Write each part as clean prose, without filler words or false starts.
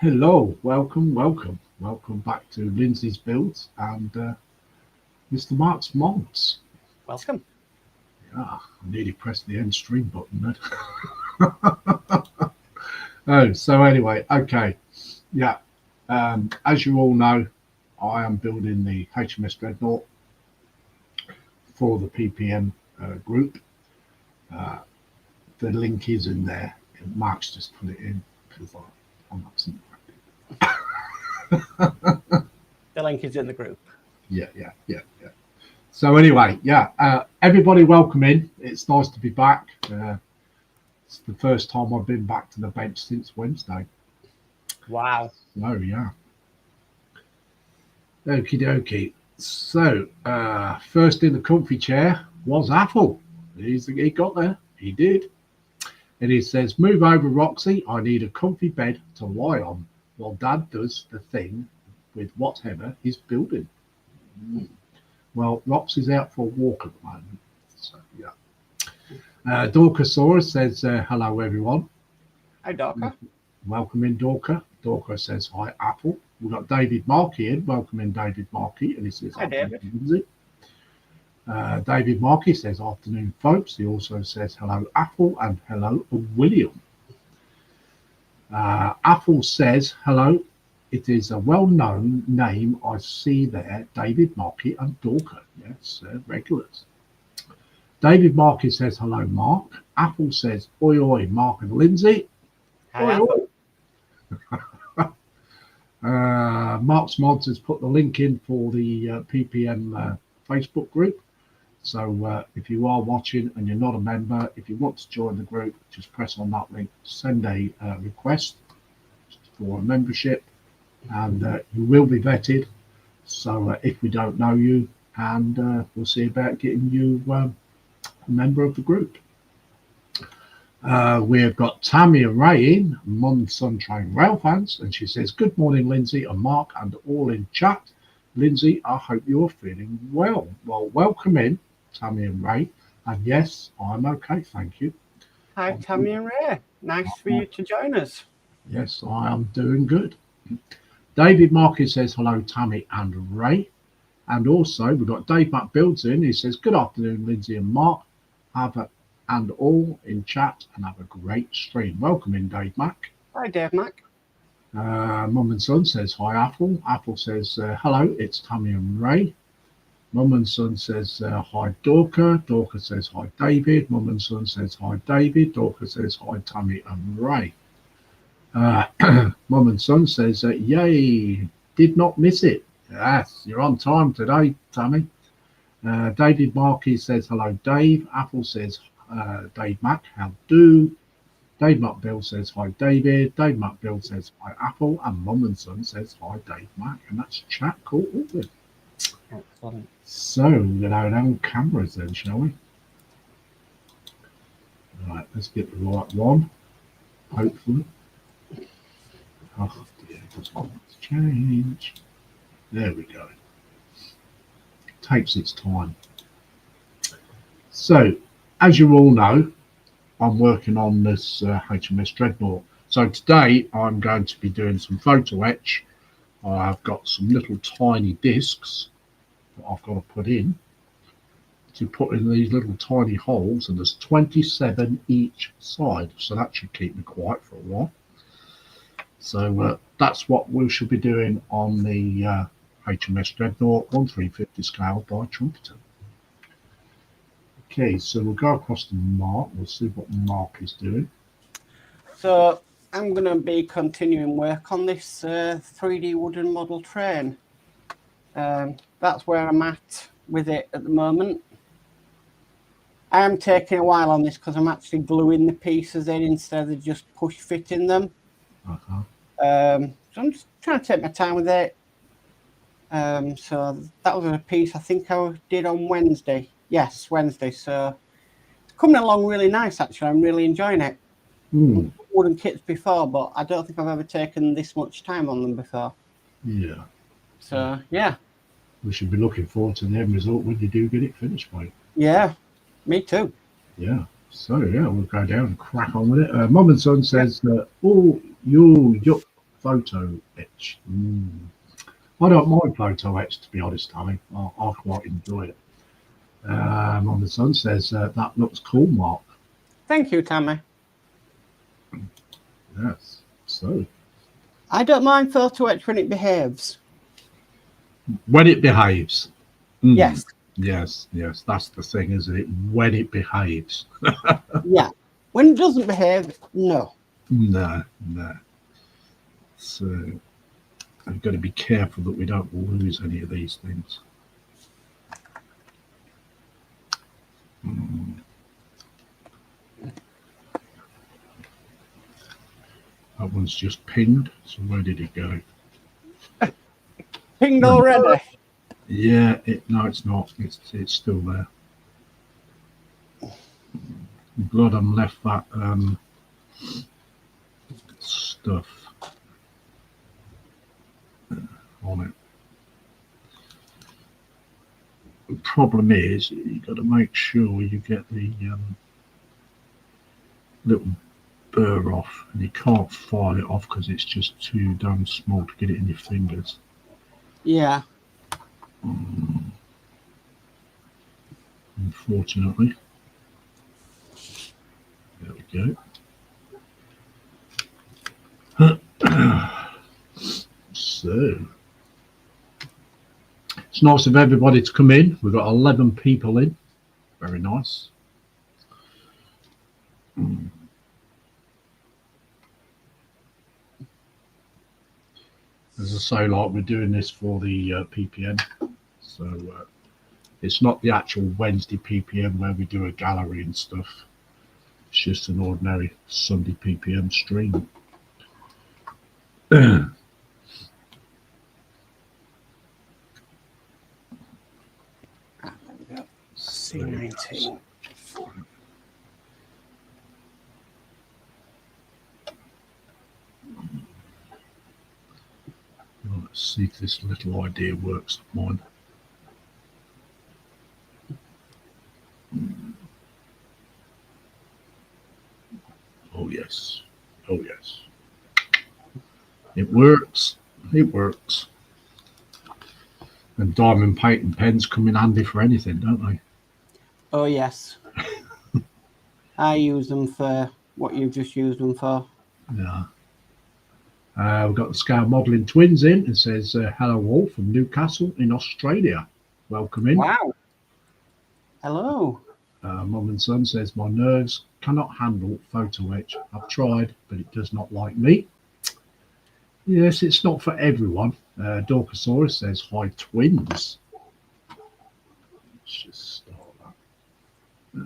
Hello, welcome back to Lindsay's Builds and Mr. Mark's Modz. Welcome. Yeah, I nearly pressed the end stream button then. Oh, so anyway, okay, yeah. As you all know, I am building the HMS Dreadnought for the PPM group. The link is in there. Mark's just put it in because I'm absent. The link is in the group. Yeah. So anyway, everybody welcome in. It's nice to be back. It's the first time I've been back to the bench since Wednesday. Wow. Oh, yeah. Okie dokie. So, first in the comfy chair was Apple. He got there. He did. And he says, move over, Roxy. I need a comfy bed to lie on while Dad does the thing with whatever he's building. Well, Roxy's out for a walk at the moment. So, yeah. Dorcasaurus says, hello, everyone. Hi, Dorca. Welcome in, Dorca. Dorca says, hi, Apple. We've got David Markey in. Welcome in, David Markey. And he says, hi, David. David Markey says, afternoon, folks. He also says, hello, Apple, and hello, William. Apple says, hello. It is a well-known name I see there, David Markey and Dorca. Yes, regulars. David Markey says, hello, Mark. Apple says, oi, oi, Mark and Lindsay. Hi, oi, oi. Mark's Modz has put the link in for the PPM Facebook group. So if you are watching and you're not a member, if you want to join the group, just press on that link, send a request for a membership, and you will be vetted. So if we don't know you, and we'll see about getting you a member of the group. We've got Tammy and Ray in, Mum and Son Train Rail fans, and she says, good morning, Lindsay and Mark, and all in chat. Lindsay, I hope you're feeling well. Well, welcome in, Tammy and Ray. And yes, I'm okay, thank you. Hi, Tammy and Ray. Nice for you to join us. Yes, I am doing good. David Markey says, hello, Tammy and Ray. And also, we've got Dave Mac Builds in. He says, good afternoon, Lindsay and Mark. And all in chat, and have a great stream. Welcome in, Dave Mac. Hi, Dave Mac. Mum and Son says, hi, Apple. Apple says, hello, it's Tammy and Ray. Mum and Son says, hi, Dorca. Dorca says, hi, David. Mum and Son says, hi, David. Dorca says, hi, Tammy and Ray. Mum and Son says, yay, did not miss it. Yes, you're on time today, Tammy. David Markey says, hello, Dave. Apple says, Dave Mac, how do? Dave Mac Bill says, hi, David. Dave Mac Bill says, hi, Apple. And Mum and Son says, hi, Dave Mac. And that's chat caught up with. Excellent. So, we're going on cameras then, shall we? Right, let's get the right one. Hopefully. Oh, dear, it doesn't want to change. There we go. Takes its time. So, as you all know, I'm working on this HMS Dreadnought. So today I'm going to be doing some photo etch. I've got some little tiny discs that I've got to put in these little tiny holes, and there's 27 each side. So that should keep me quiet for a while. So that's what we should be doing on the HMS Dreadnought 1/350 scale by Trumpeter. Okay, so we'll go across to Mark. We'll see what Mark is doing. So I'm going to be continuing work on this 3D wooden model train. That's where I'm at with it at the moment. I am taking a while on this because I'm actually gluing the pieces in instead of just push fitting them. So I'm just trying to take my time with it. So that was a piece I think I did on Wednesday. Yes, Wednesday. So it's coming along really nice, actually. I'm really enjoying it. Wooden kits before, but I don't think I've ever taken this much time on them before. Yeah. So, yeah. We should be looking forward to the end result when you do get it finished, mate. Yeah, me too. Yeah. So, yeah, we'll go down and crack on with it. Mum and Son says, oh, you photo etch. I don't mind photo etch, to be honest, Tammy. I quite enjoy it. On the Sun says that looks cool, Mark. Thank you, Tammy. Yes. So I don't mind photo etch when it behaves. when it behaves. Yes. Yes. That's the thing, isn't it? When it behaves. Yeah. When it doesn't behave, no. No. So I've got to be careful that we don't lose any of these things. That one's just pinged. So where did it go? Pinged already. Yeah. No, it's not. It's still there. I'm glad I'm left that stuff on it. The problem is you've got to make sure you get the little burr off, and you can't file it off because it's just too damn small to get it in your fingers. Yeah. Unfortunately. There we go. So it's nice of everybody to come in. We've got 11 people in. Very nice. As I say, like, we're doing this for the PPM, so it's not the actual Wednesday PPM where we do a gallery and stuff. It's just an ordinary Sunday PPM stream. C19. Let's see if this little idea works of mine. Oh yes. It works. And diamond painting pens come in handy for anything, don't they? Oh, yes. I use them for what you've just used them for. Yeah. We've got the Scale Modelling Twins in. It says, hello all from Newcastle in Australia. Welcome in. Wow. Hello. Mum and Son says, my nerves cannot handle photo etch. I've tried, but it does not like me. Yes, it's not for everyone. Dorcosaurus says, hi twins. Let's just start that.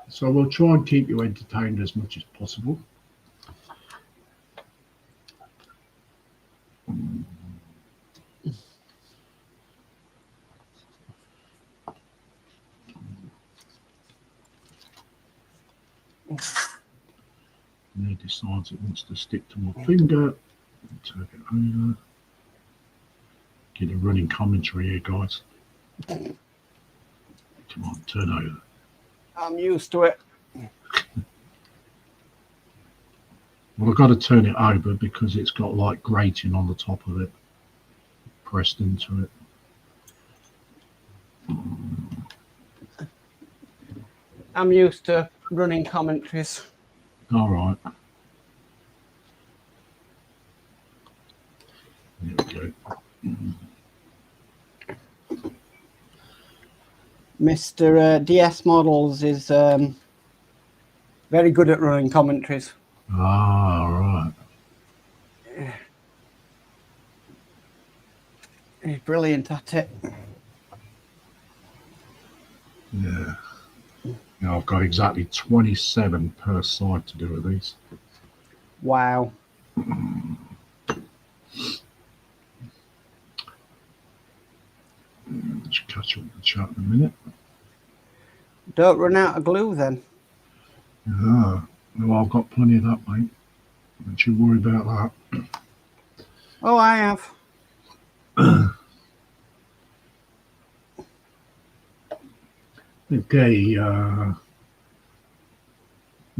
So we'll try and keep you entertained as much as possible. And he decides it wants to stick to my finger. Turn it over. Get a running commentary here, guys. Come on, turn over. I'm used to it. Well, I've got to turn it over because it's got like grating on the top of it, pressed into it. I'm used to running commentaries. All right. There we go. Mr. DS Models is very good at running commentaries. Ah, right. He's brilliant at it. Yeah. Now I've got exactly 27 per side to do with these. Wow. Let's catch up with the chat in a minute. Don't run out of glue then. Yeah. Well, I've got plenty of that, mate. Don't you worry about that. Oh, I have. Okay.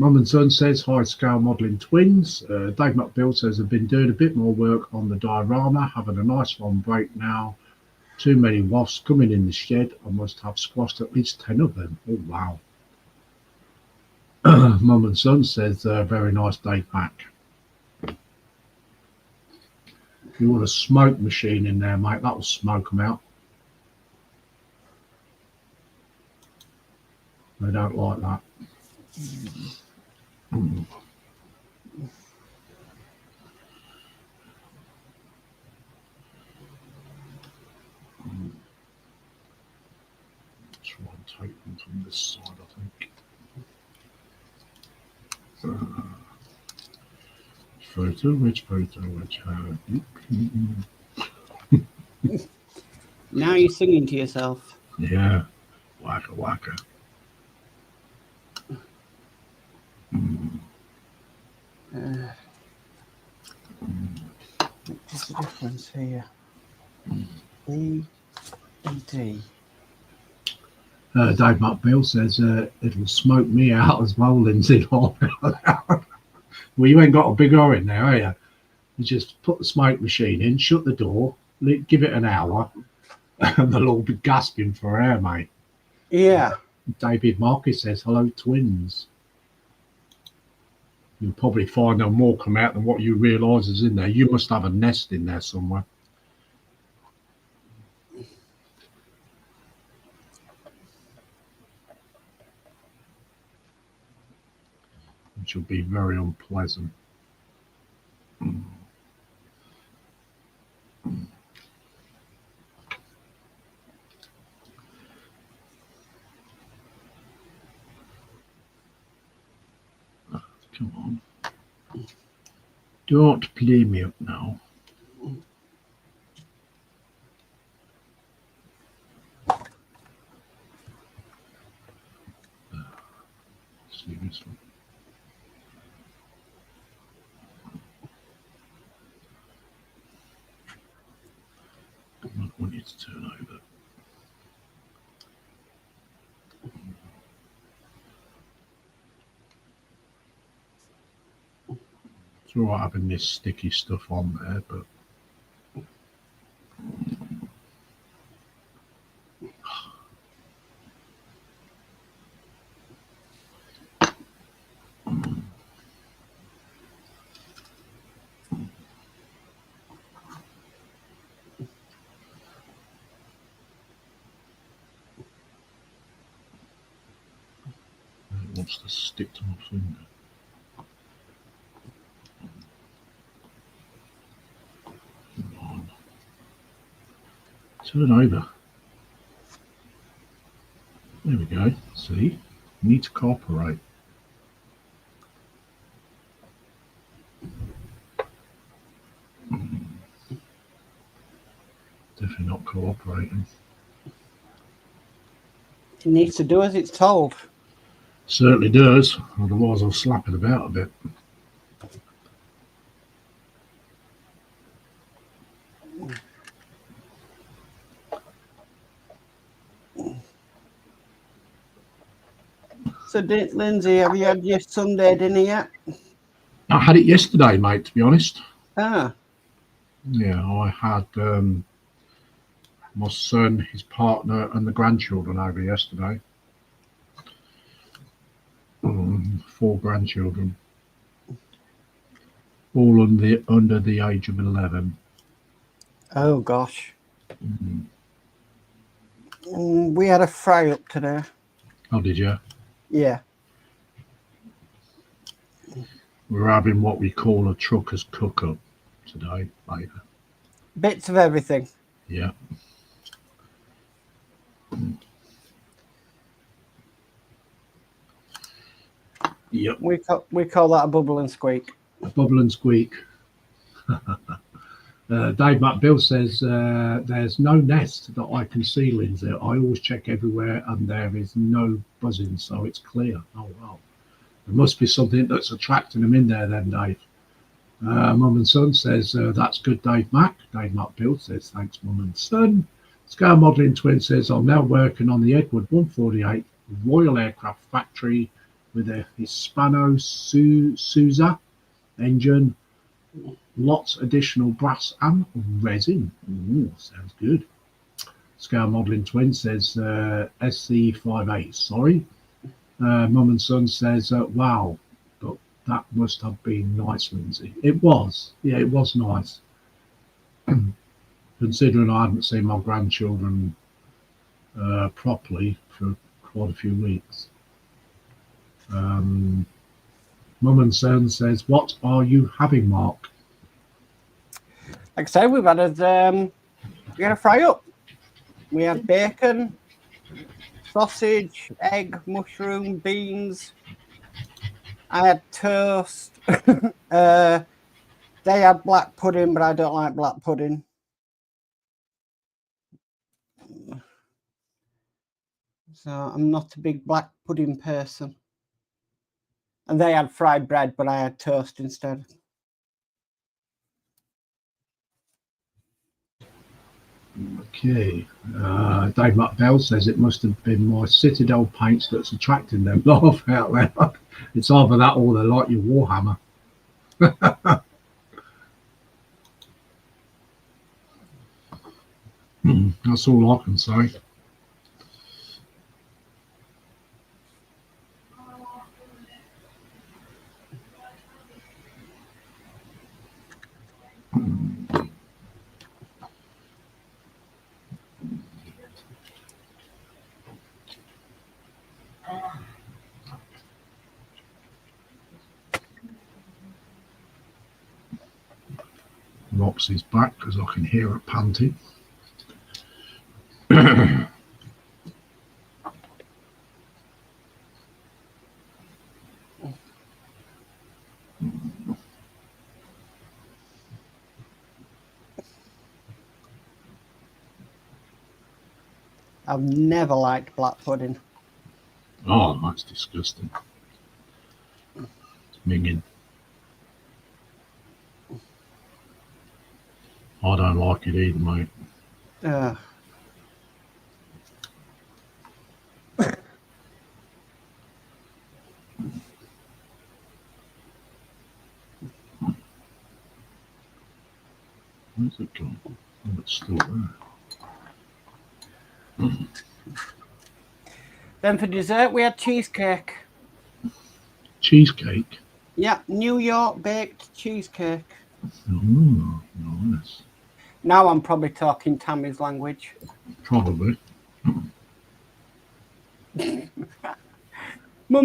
Mum and Son says, hi, Scale Modelling Twins. Dave McBill says, I've been doing a bit more work on the diorama, having a nice long break now. Too many wasps coming in the shed. I must have squashed at least 10 of them. Oh, wow. Mum and Son says, very nice, Dave Mac. You want a smoke machine in there, mate, that will smoke them out. They don't like that. Try and take them from this side, I think. Photo, which photo, which Now you're singing to yourself. yeah, waka waka. What's the difference here? E and D. Dave McBill says it'll smoke me out as well, Lindsay. Well, you ain't got a big oar in there, are you? You just put the smoke machine in, shut the door, give it an hour, and they'll all be gasping for air, mate. Yeah. David Marcus says, hello, twins. You'll probably find there'll more come out than what you realise is in there. You must have a nest in there somewhere. Which will be very unpleasant. Come on. Don't play me up now. Seriously. I don't want you to turn over. It's all right having this sticky stuff on there, but it wants to stick to my finger. Come on. Turn over. There we go. See? You need to cooperate. Definitely not cooperating. It needs to do as it's told. Certainly does. Otherwise I'll slap it about a bit. So, Lindsay, have you had your Sunday dinner yet? I had it yesterday, mate, to be honest. Ah. Yeah, I had my son, his partner, and the grandchildren over yesterday. 4 grandchildren, all under the age of 11. Oh gosh. We had a fry up today. Oh, did you? Yeah. We're having what we call a trucker's cook-up today, later. Bits of everything. Yeah. Yep. We call that a bubble and squeak. A bubble and squeak. Dave McBill says there's no nest that I can see, Lindsay. I always check everywhere and there is no buzzing, so it's clear. Oh wow. There must be something that's attracting them in there then, Dave. Mum and Son says that's good, Dave Mac. Dave McBill says thanks, Mum and Son. Scale Modelling Twin says I'm now working on the Edward 148 Royal Aircraft Factory with a Hispano Souza engine, lots additional brass and resin. Ooh, sounds good. Scale Modelling Twin says SC58, sorry. Mum and Son says, wow, but that must have been nice, Lindsay. It was. Yeah, it was nice. Considering I hadn't seen my grandchildren properly for quite a few weeks. Mum and Son says, what are you having, Mark? Like I said, we've had we had a fry up. We had bacon, sausage, egg, mushroom, beans. I had toast. They had black pudding, but I don't like black pudding. So I'm not a big black pudding person. And they had fried bread, but I had toast instead. Okay. Dave McBell says it must have been my Citadel paints that's attracting them. Laugh out loud. It's either that or they like your Warhammer. That's all I can say. Roxy's back because I can hear her panting. I've never liked black pudding. Oh, that's disgusting. It's minging. I don't like it either, mate. Where's it gone? Oh, it's still there. Then for dessert, we had cheesecake. Cheesecake? Yeah, New York baked cheesecake. Oh, nice. Now I'm probably talking Tammy's language. Probably. Mum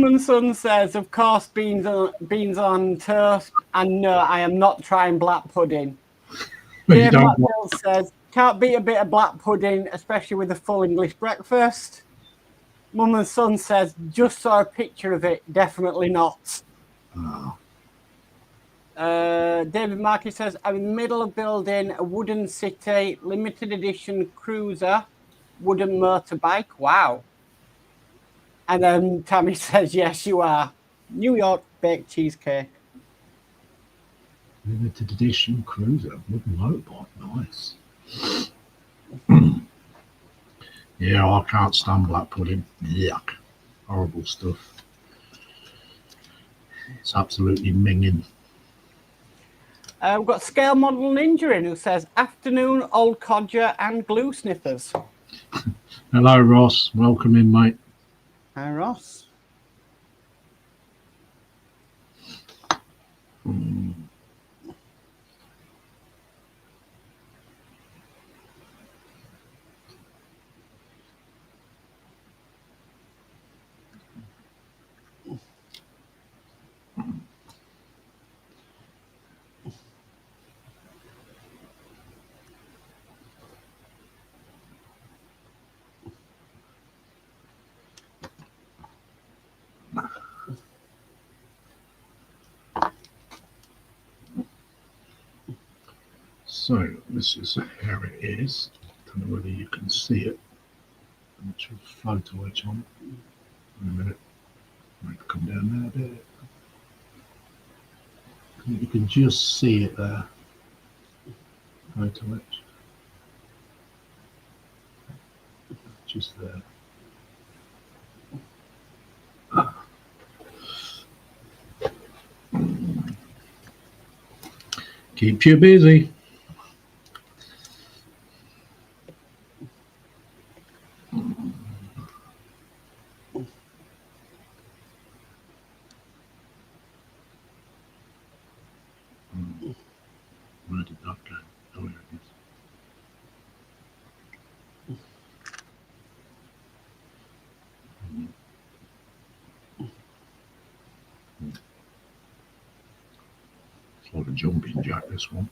and Son says, of course, beans on toast. And no, I am not trying black pudding. Dave Matfield says, can't beat a bit of black pudding, especially with a full English breakfast. Mum and Son says, just saw a picture of it, definitely not. Oh. David Markey says, I'm in the middle of building a wooden city, limited edition cruiser, wooden motorbike. Wow. And then Tammy says, yes, you are. New York baked cheesecake. Limited edition cruiser, wooden motorbike, nice. Yeah, I can't stand black pudding. Yuck. Horrible stuff. It's absolutely minging. We've got Scale Model Ninja in who says, afternoon, old codger and glue sniffers. Hello, Ross. Welcome in, mate. Hi, Ross. So, this is how it is. I don't know whether you can see it. Which photo edge on it. In a minute. Might come down there a bit. You can just see it there. Photo edge. Just there. Keeps you busy. Where did that go? Oh, here it is. It's like a jumping jack, this one.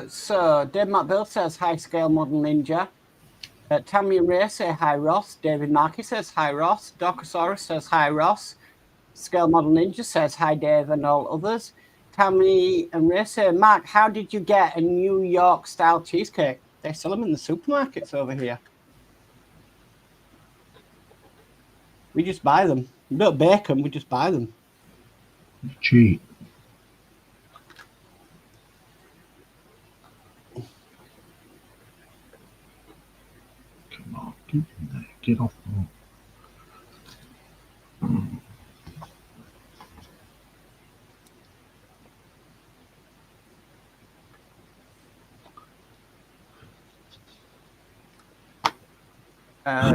So Dave McBill says hi, Scale Model Ninja. Tammy and Ray say hi, Ross. David Markey says hi, Ross. Docosaurus says hi, Ross. Scale Model Ninja says hi, Dave, and all others. Tammy and Ray say, Mark, how did you get a New York style cheesecake? They sell them in the supermarkets over here. We just buy them. We don't bake them, we just buy them. Cheap. Come on, get in there. Get off the wall.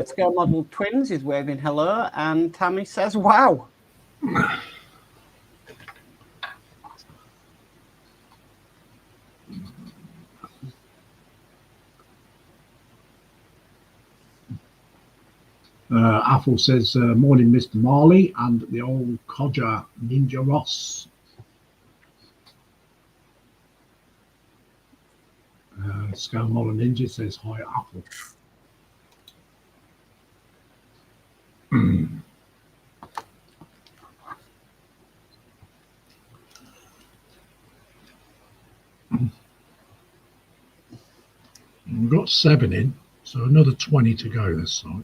Scale Model Twins is waving hello, and Tammy says, wow. Apple says, morning, Mr. Marley, and the old codger Ninja Ross. Scale Model Ninja says, hi, Apple. We've got 7 in, so another 20 to go this side.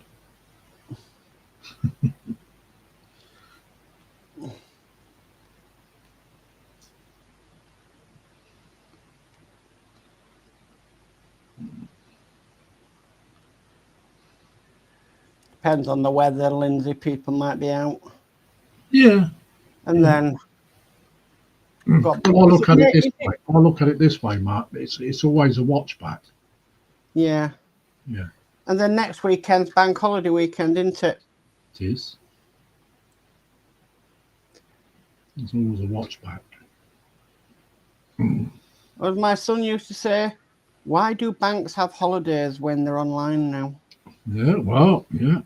Depends on the weather, Lindsay. People might be out. Yeah. And then Well, I look at it this way. I look at it this way, Mark. It's always a watch back. Yeah. Yeah. And then next weekend's bank holiday weekend, isn't it? It is. It's always a watch back. As my son used to say, why do banks have holidays when they're online now? Yeah, well, yeah.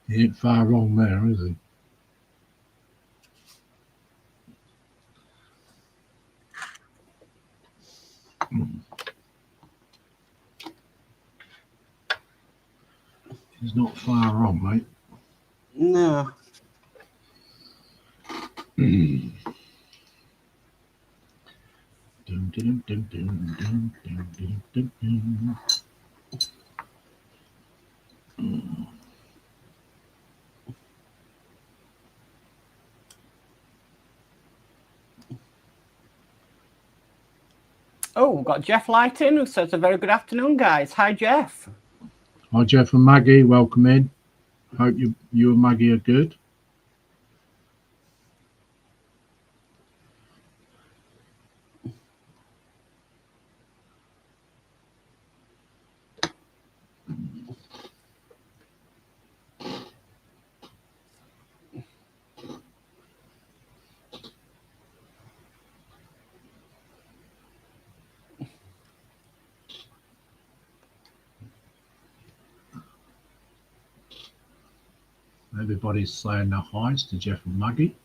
He ain't far wrong there, is he? He's not far wrong, mate. No. Oh, we've got Jeff Lighting who says a very good afternoon, guys. Hi, Jeff. Hi, Jeff and Maggie. Welcome in. Hope you and Maggie are good. Everybody's saying their highs to Jeff and Maggie.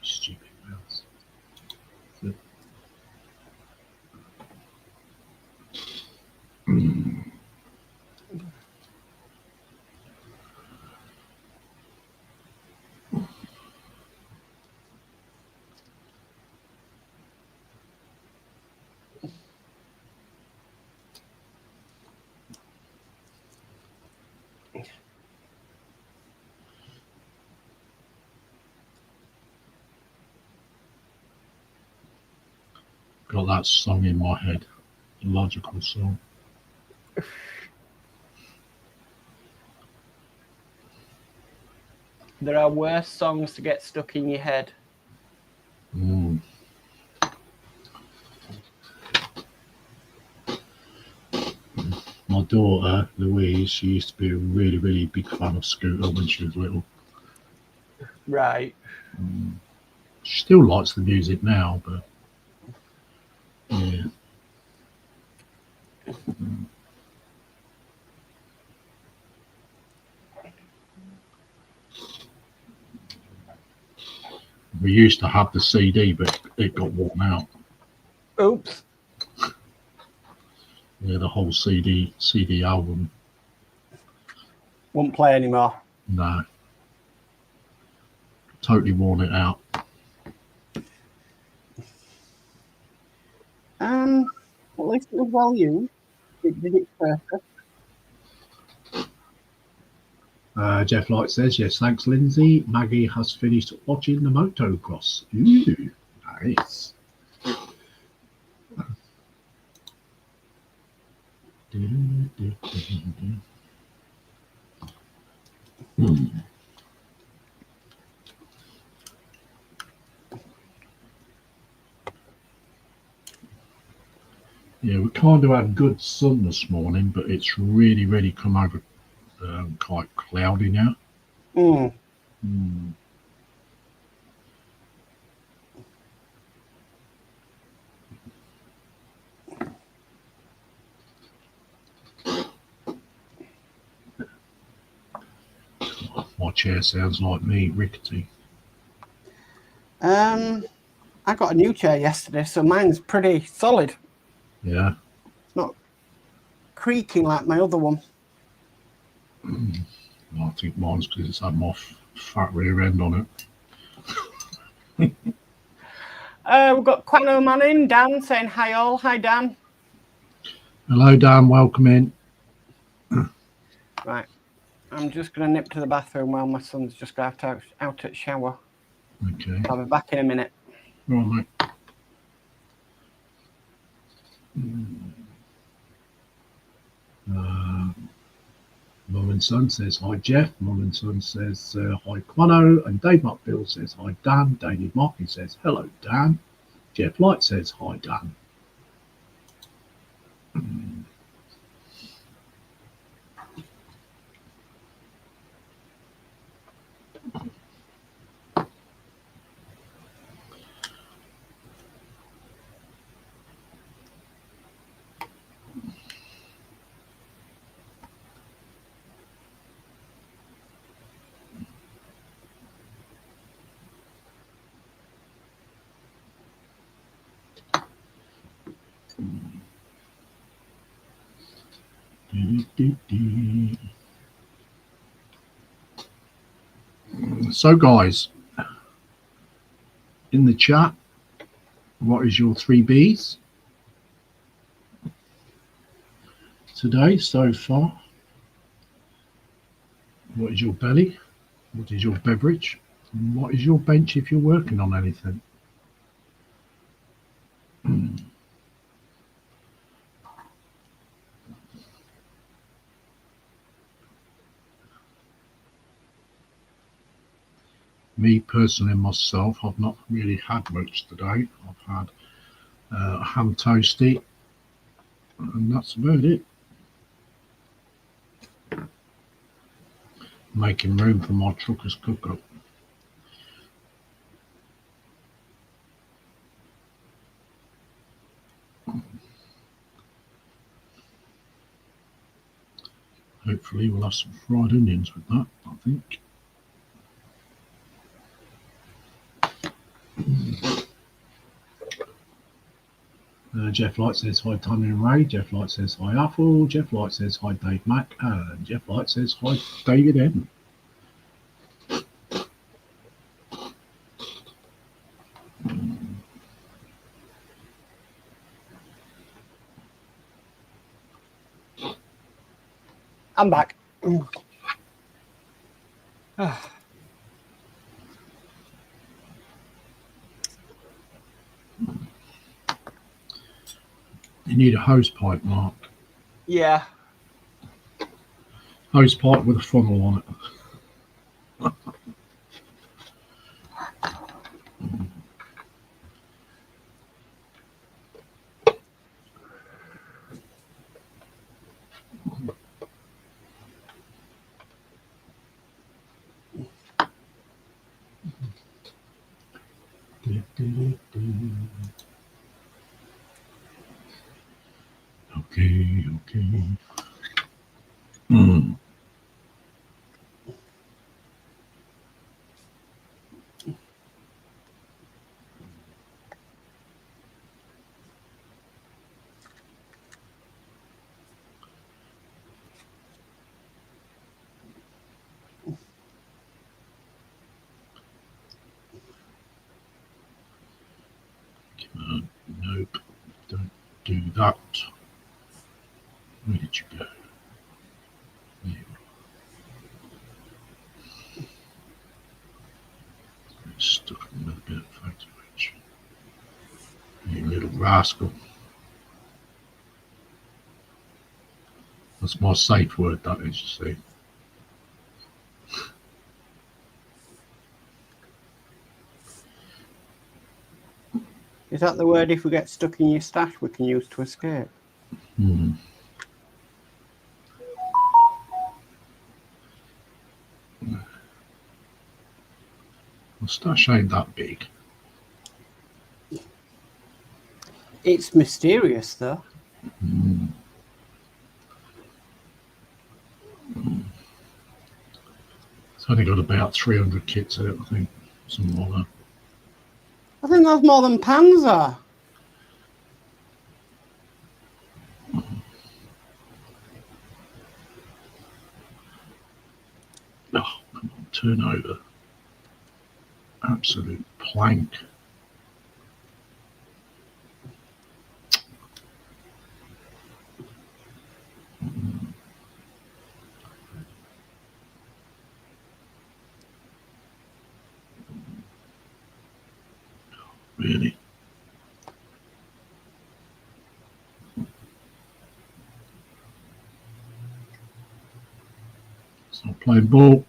Stupid mouse. Got that song in my head, a logical song. There are worse songs to get stuck in your head. Mm. My daughter, Louise, she used to be a really, really big fan of Scooter when she was little. Right. She still likes the music now, but yeah. We used to have the CD, but it got worn out. Oops. Yeah, the whole CD album. Won't play anymore. No. Totally worn it out. At least it was well used. It did its purpose. Jeff Light says, yes, thanks, Lindsay. Maggie has finished watching the motocross. Ooh, nice. Yeah, we kind of had good sun this morning, but it's really, really come over quite cloudy now. Mm. My chair sounds like me, rickety. I got a new chair yesterday, so mine's pretty solid. Yeah. It's not creaking like my other one. I think mine's because it's had my fat rear end on it. We've got Quano Man in, Dan saying hi all. Hi, Dan. Hello, Dan. Welcome in. Right. I'm just going to nip to the bathroom while my son's just got out at shower. Okay. I'll be back in a minute. All right, mate. Mum and Son says hi, Jeff. Mum and Son says hi, Quano. And Dave Markfield says hi, Dan. David Markey says hello, Dan. Jeff Light says hi, Dan. So, guys, in the chat, what is your 3Bs today so far? What is your belly? What is your beverage? And what is your bench if you're working on anything? Me personally, myself, I've not really had much today. I've had a ham toasty, and that's about it. Making room for my trucker's cook-up. Hopefully we'll have some fried onions with that, I think. Jeff Light says hi, Tanya and Ray. Jeff Light says hi, Apple. Jeff Light says hi, Dave Mack. And Jeff Light says hi, David M. I'm back. You need a hose pipe, Mark. Yeah. Hose pipe with a funnel on it. Okay. Nope, don't do that. Where did you go? There you are. Stuck in with a bit of photo etch. You little rascal. That's my safe word, that is, you see. Is that the word if we get stuck in your stash we can use to escape? Hmm. The stash ain't that big. It's mysterious, though. It's only got about 300 kits in it, I think. Something like that. I think that's more than Panzer. Oh, come on, turn over. Absolute plank. Really? It's not playing ball.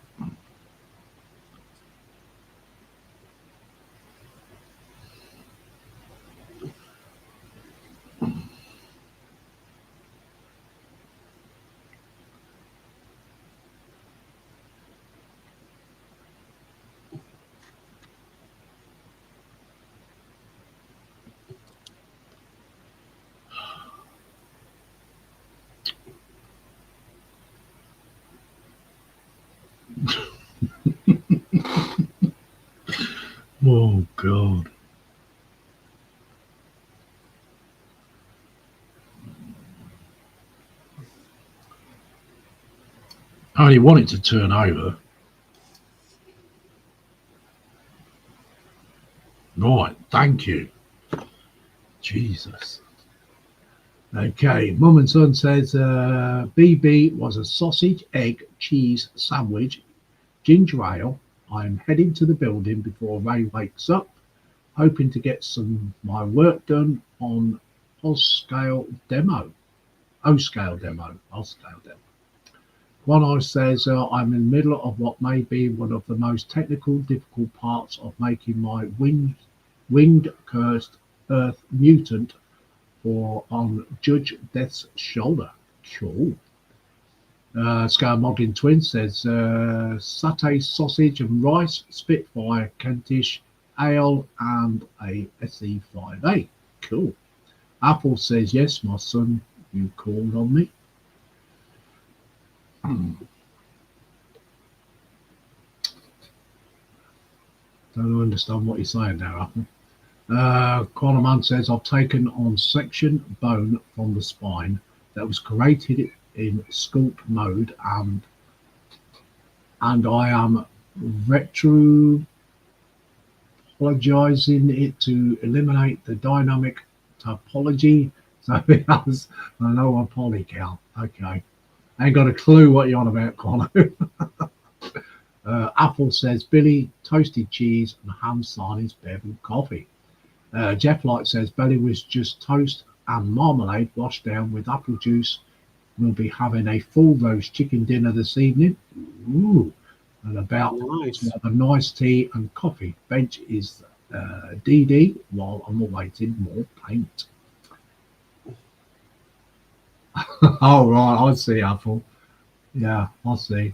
Oh, God. I only want it to turn over. Right, thank you. Jesus. Okay, Mum and Son says BB was a sausage, egg, cheese sandwich, ginger ale. I'm heading to the building before Ray wakes up, hoping to get my work done on O-scale demo. One Eye says I'm in the middle of what may be one of the most difficult parts of making my winged cursed earth mutant or on Judge Death's shoulder. Cool. Scale Modeling Twin says satay sausage and rice, Spitfire, Kentish, ale, and a SE5A. Cool. Apple says yes, my son, you called on me. Don't understand what you're saying there, Apple. Quantum says I've taken on section bone from the spine that was created in sculpt mode and I am retropologizing it to eliminate the dynamic topology so it has a lower poly count. Okay. I ain't got a clue what you're on about, Quantum. Apple says, Billy, toasted cheese and ham sardines paired with coffee. Jeff Light says, Billy was just toast and marmalade washed down with apple juice. We'll be having a full roast chicken dinner this evening. Ooh, and about Nice. to have a nice tea and coffee. Bench is DD while I'm awaiting more paint. Oh, right, I see, Apple. Yeah, I see.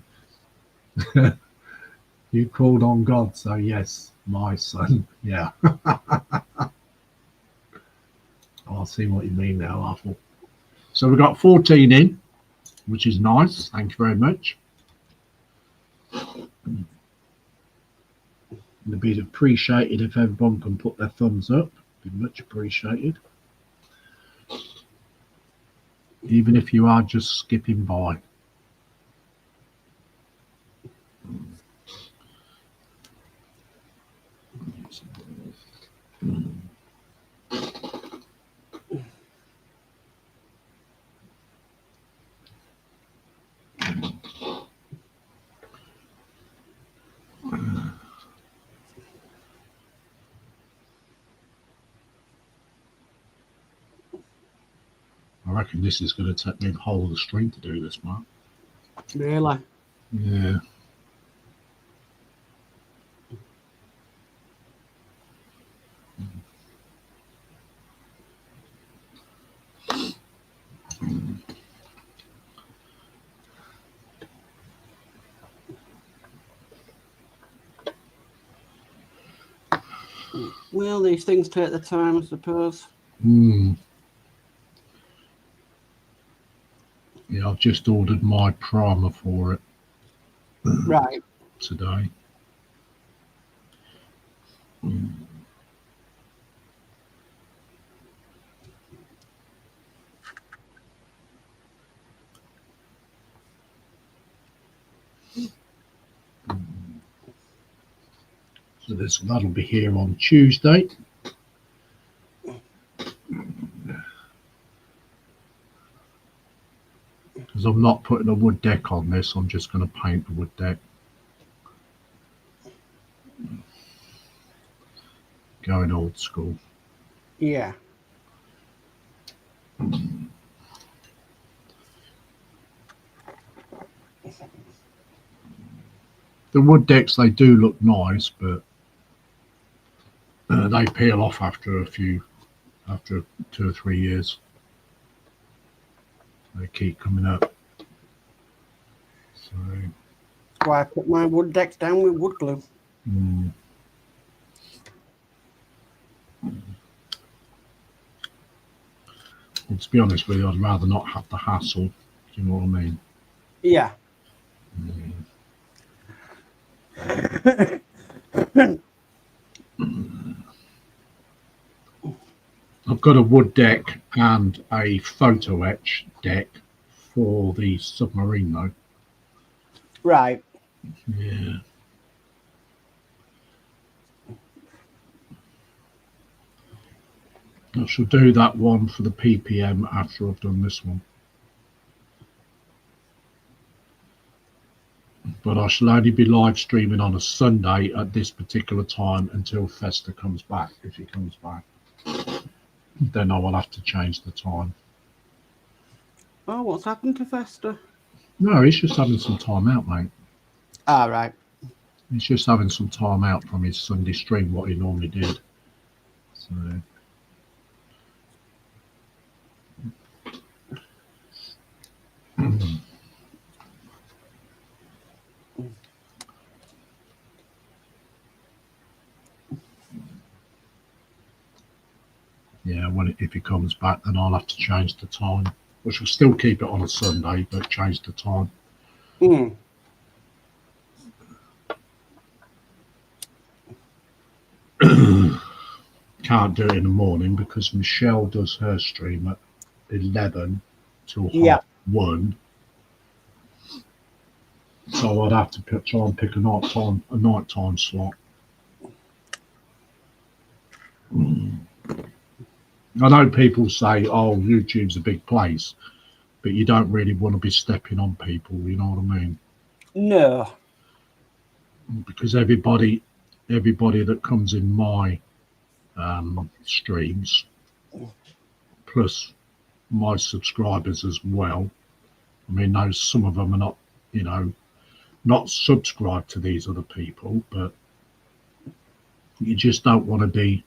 You called on God, so yes, my son. Yeah. I see what you mean now, Apple. So we've got 14 in, which is nice. Thank you very much. It'd be appreciated if everyone can put their thumbs up. Be much appreciated. Even if you are just skipping by. I reckon this is going to take me the whole of the stream to do this, Mark. Really? Yeah. Well, these things take the time, I suppose. Yeah, I've just ordered my primer for it Right. today. So that'll be here on Tuesday. Because I'm not putting a wood deck on this, I'm just going to paint the wood deck. Going old school. Yeah. The wood decks, they do look nice, but they peel off after 2 or 3 years. They keep coming up. So, That's why I put my wood decks down with wood glue. Well, to be honest with you, I'd rather not have the hassle. Do you know what I mean? Yeah. I've got a wood deck and a photo etch deck for the submarine, though. Right. Yeah. I shall do that one for the PPM after I've done this one. But I shall only be live streaming on a Sunday at this particular time until Festa comes back. If he comes back, then I will have to change the time. Oh, what's happened to Festa? No, he's just having some time out, mate. Ah, right. He's just having some time out from his Sunday stream, what he normally did. So. Yeah, if he comes back, then I'll have to change the time, which will still keep it on a Sunday, but change the time. Can't do it in the morning because Michelle does her stream at 11 till half 1. So I'd have to try and pick a nighttime slot. I know people say, oh, YouTube's a big place, but you don't really want to be stepping on people, you know what I mean? No. because everybody that comes in my streams, plus my subscribers as well. I mean, those some of them are not, not subscribed to these other people, but you just don't want to be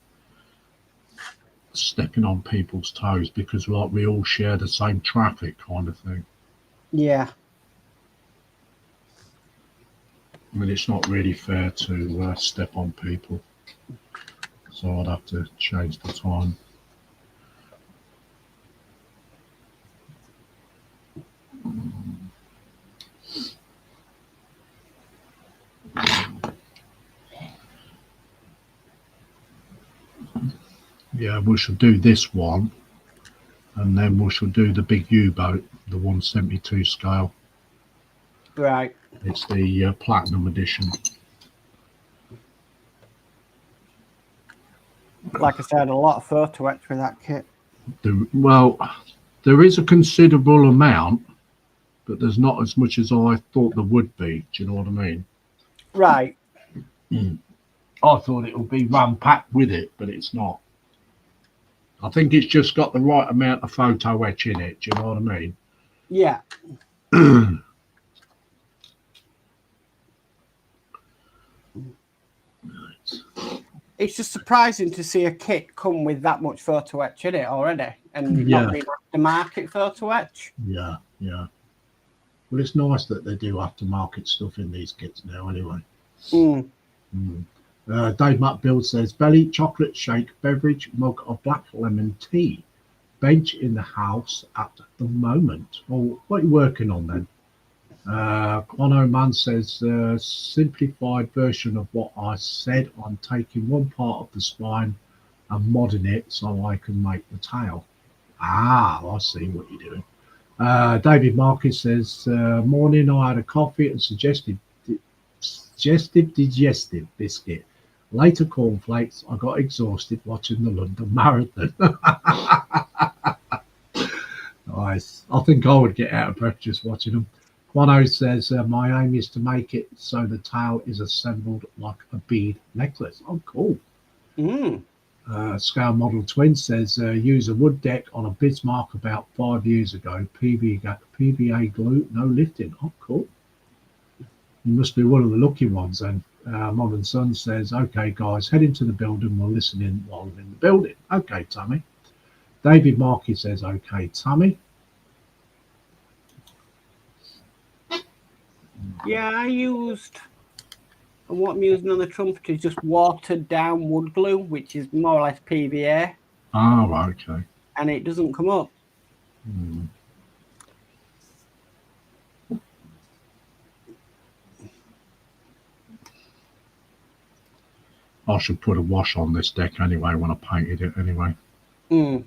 stepping on people's toes because like we all share the same traffic kind of thing. Yeah. I mean, it's not really fair to step on people. So I'd have to change the time. Yeah, we shall do this one, and then we shall do the big U-boat, the 172 scale. Right. It's the platinum edition. Like I said, a lot of photo etch with that kit. Well, there is a considerable amount, but there's not as much as I thought there would be. Do you know what I mean? Right. I thought it would be run-packed with it, but it's not. I think it's just got the right amount of photo etch in it. Do you know what I mean? Yeah. It's just surprising to see a kit come with that much photo etch in it already, and not being aftermarket photo etch. Yeah, yeah. Well, it's nice that they do aftermarket stuff in these kits now, anyway. Dave Build says, belly, chocolate shake, beverage, mug of black lemon tea. Bench in the house at the moment. Oh, what are you working on then? Quano Man says, simplified version of what I said. I'm taking one part of the spine and modding it so I can make the tail. Ah, I see what you're doing. David Marcus says, morning, I had a coffee and suggestive digestive biscuit. Later cornflakes. I got exhausted watching the London Marathon. Nice. I think I would get out of breath just watching them. Quano says, my aim is to make it so the tail is assembled like a bead necklace. Oh, cool. Scale Model Twin says, use a wood deck on a Bismarck about 5 years ago. PVA glue, no lifting. Oh, cool. You must be one of the lucky ones then. Mom and Son says, okay, guys, head into the building. We'll listen in while I'm in the building. Okay, Tommy. David Markey says, okay, Tommy. Yeah, I used, and what I'm using on the Trumpeter is just watered down wood glue, which is more or less PVA. Oh, okay. And it doesn't come up. I should put a wash on this deck anyway when I painted it anyway. So.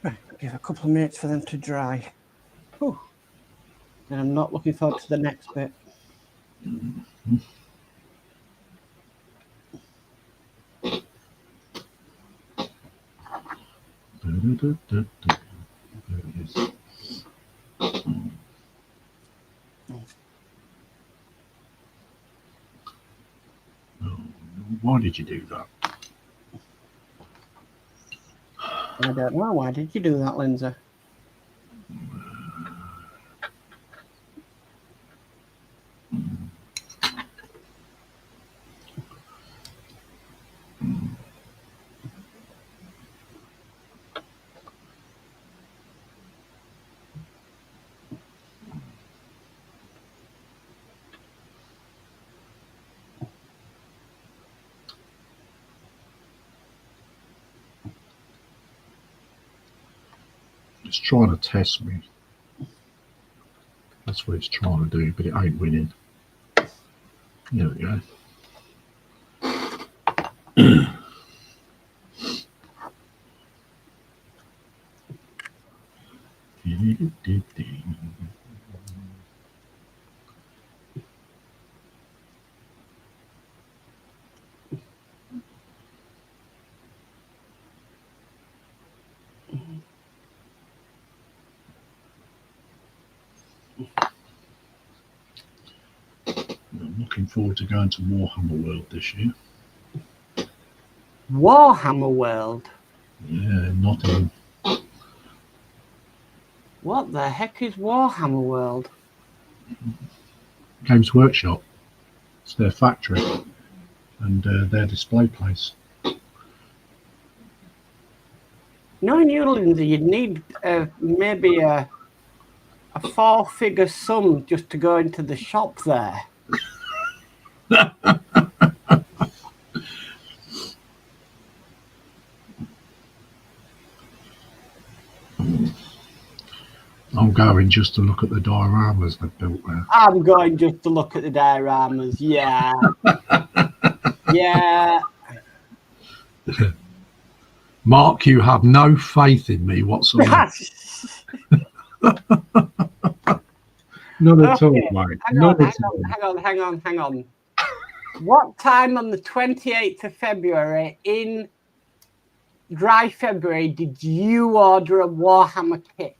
Right, give a couple of minutes for them to dry. Whew. And I'm not looking forward to the next bit. Why did you do that? I don't know. Why did you do that, Lindsay? It's trying to test me. That's what it's trying to do, but it ain't winning. There we go. looking forward to going to Warhammer World this year. Warhammer World? Yeah, Nottingham. What the heck is Warhammer World? Games Workshop. It's their factory and their display place. Knowing you, Lindsay, you'd need maybe a 4-figure sum just to go into the shop there. I'm going just to look at the dioramas they've built there. I'm going just to look at the dioramas, yeah. Yeah. Mark, you have no faith in me whatsoever. None at all, mate. Hang on. What time on the 28th of February in dry February did you order a Warhammer kit?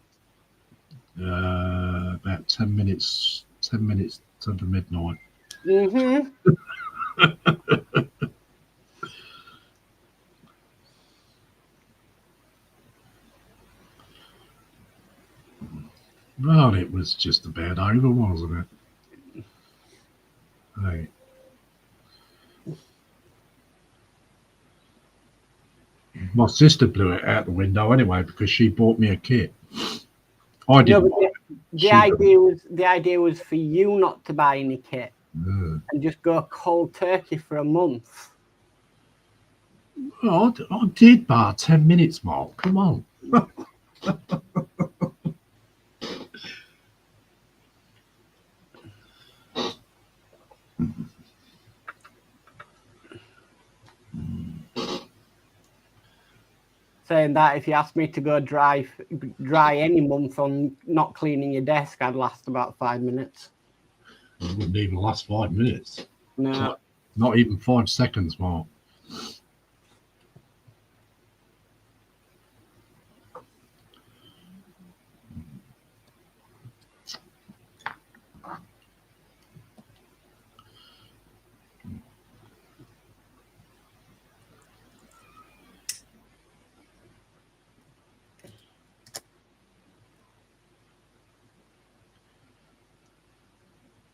About 10 minutes to the midnight. Mm-hmm. Well, it was just about over, wasn't it? Hey. My sister blew it out the window anyway because she bought me a kit. I didn't. No, the idea was for you not to buy any kit and just go cold turkey for a month. Well, I did bar 10 minutes, Mark. Come on. Saying that if you asked me to go dry any month on not cleaning your desk, I'd last about 5 minutes. It wouldn't even last 5 minutes. No. Not even 5 seconds, Mark.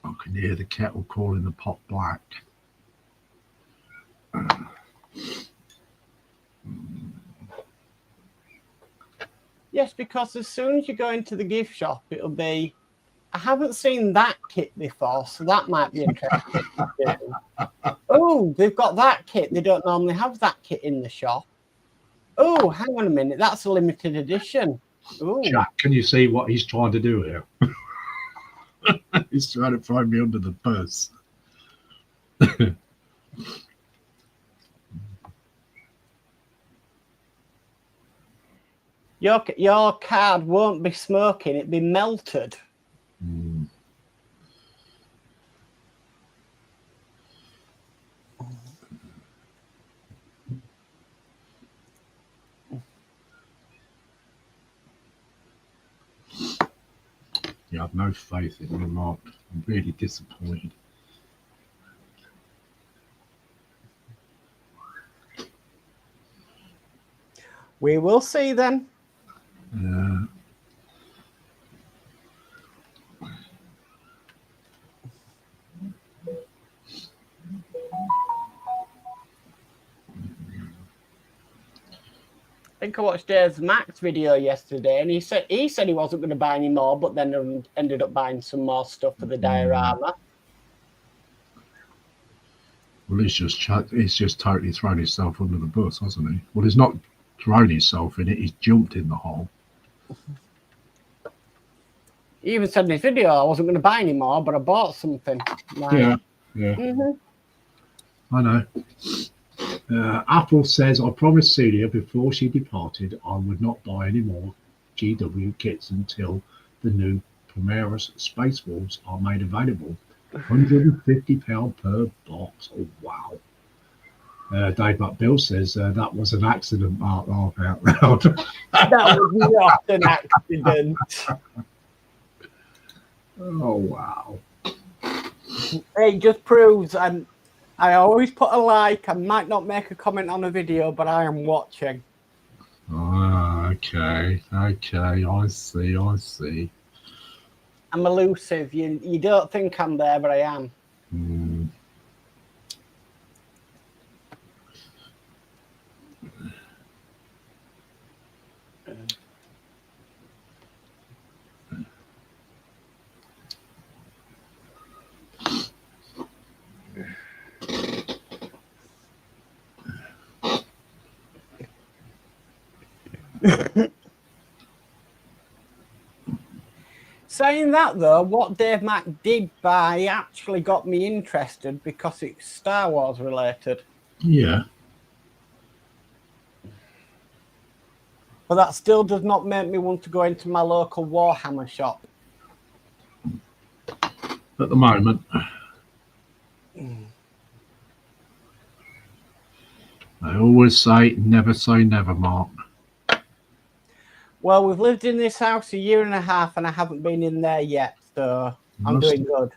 I can hear the kettle calling the pot black. Yes, because as soon as you go into the gift shop, it'll be, I haven't seen that kit before, so that might be interesting to do. Oh, they've got that kit. They don't normally have that kit in the shop. Oh, hang on a minute. That's a limited edition. Ooh. Jack, can you see what he's trying to do here? He's trying to throw me under the bus. Your card won't be smoking, it'll be melted. You have no faith in me, Mark. I'm really disappointed. We will see then. I think I watched Dave's Max video yesterday, and he said he wasn't going to buy any more, but then ended up buying some more stuff for the diorama. Well, he's just totally thrown himself under the bus, hasn't he? Well, he's not thrown himself in it; he's jumped in the hole. He even said in his video, "I wasn't going to buy any more, but I bought something." Like, yeah. Mm-hmm. I know. Apple says, I promised Celia before she departed I would not buy any more GW kits until the new Primaris Space Wolves are made available. £150 per box. Oh, wow. Dave McBill says that was an accident, Mark. Laugh out loud. That was not an accident. Oh, wow. It just proves, and I always put a like. I might not make a comment on a video, but I am watching. Ah, okay. I see. I'm elusive. You don't think I'm there, but I am. Saying that though, what Dave Mack did buy actually got me interested because it's Star Wars related. Yeah. But that still does not make me want to go into my local Warhammer shop. At the moment. I always say never, Mark. Well, we've lived in this house a year and a half and I haven't been in there yet, so I'm doing good.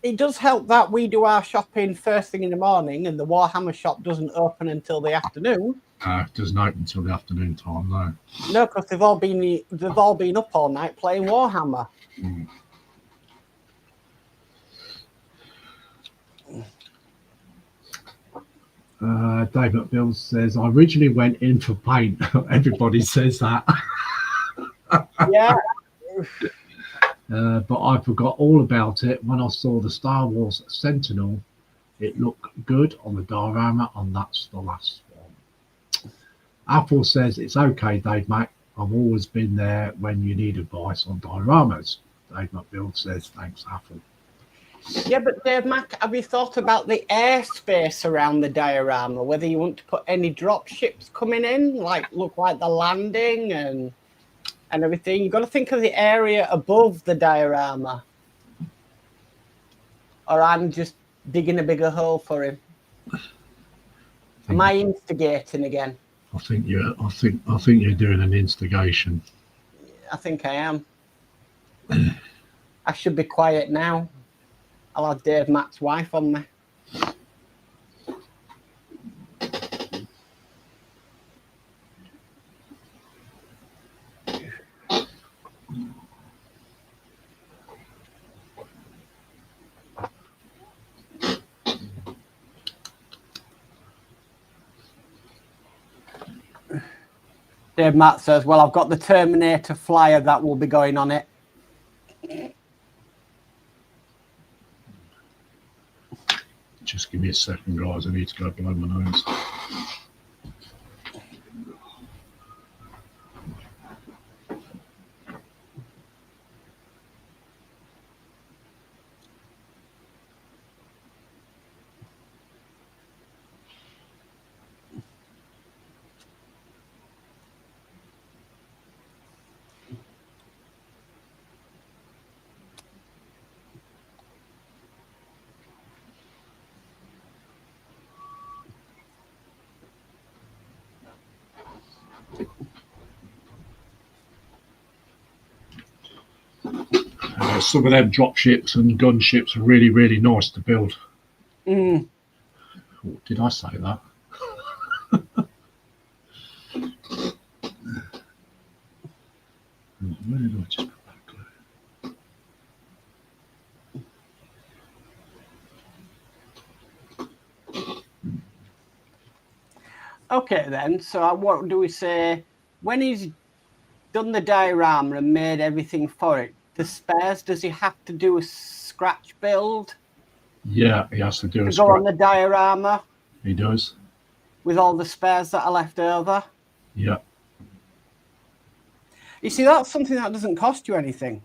It does help that we do our shopping first thing in the morning and the Warhammer shop doesn't open until the afternoon. It doesn't open until the afternoon time, no. No, because they've all been up all night playing Warhammer. David Bill says, I originally went in for paint. Everybody says that. Yeah. But I forgot all about it when I saw the Star Wars Sentinel. It looked good on the diorama, and that's the last one. Apple says, it's okay, Dave Mack. I've always been there when you need advice on dioramas. Dave McBill says, thanks, Apple. Yeah, but Dave Mack, have you thought about the airspace around the diorama? Whether you want to put any drop ships coming in, look like the landing and everything. You've got to think of the area above the diorama. Or I'm just digging a bigger hole for him. Am I instigating again? I think you're doing an instigation. I think I am. I should be quiet now. I'll have Dave Mack's wife on me. Dave Mack says, well, I've got the Terminator flyer that will be going on it. Just give me a second, guys. I need to go blow my nose. Some of them drop ships and gunships are really, really nice to build. Oh, did I say that? Where did I just put that glue? Okay, then. So what do we say? When he's done the diorama and made everything for it, the spares, does he have to do a scratch build? Yeah, he has to do a scratch. Go on the diorama? He does. With all the spares that are left over? Yeah. You see, that's something that doesn't cost you anything.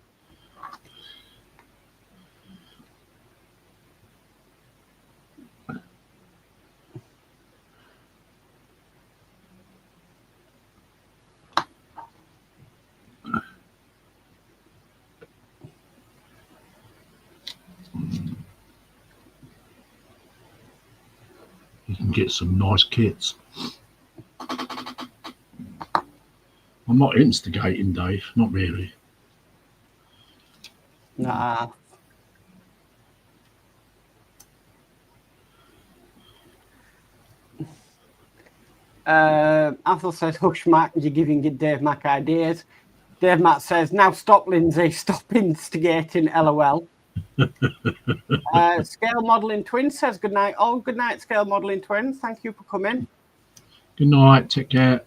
You can get some nice kits. I'm not instigating, Dave. Not really. Nah. Athel says, hush, Mac, you're giving Dave Mac ideas. Dave Mac says, now stop, Lindsay, stop instigating, LOL. Scale Modelling Twins says, good night. Oh, good night, Scale Modelling Twins. Thank you for coming. Good night. Take care.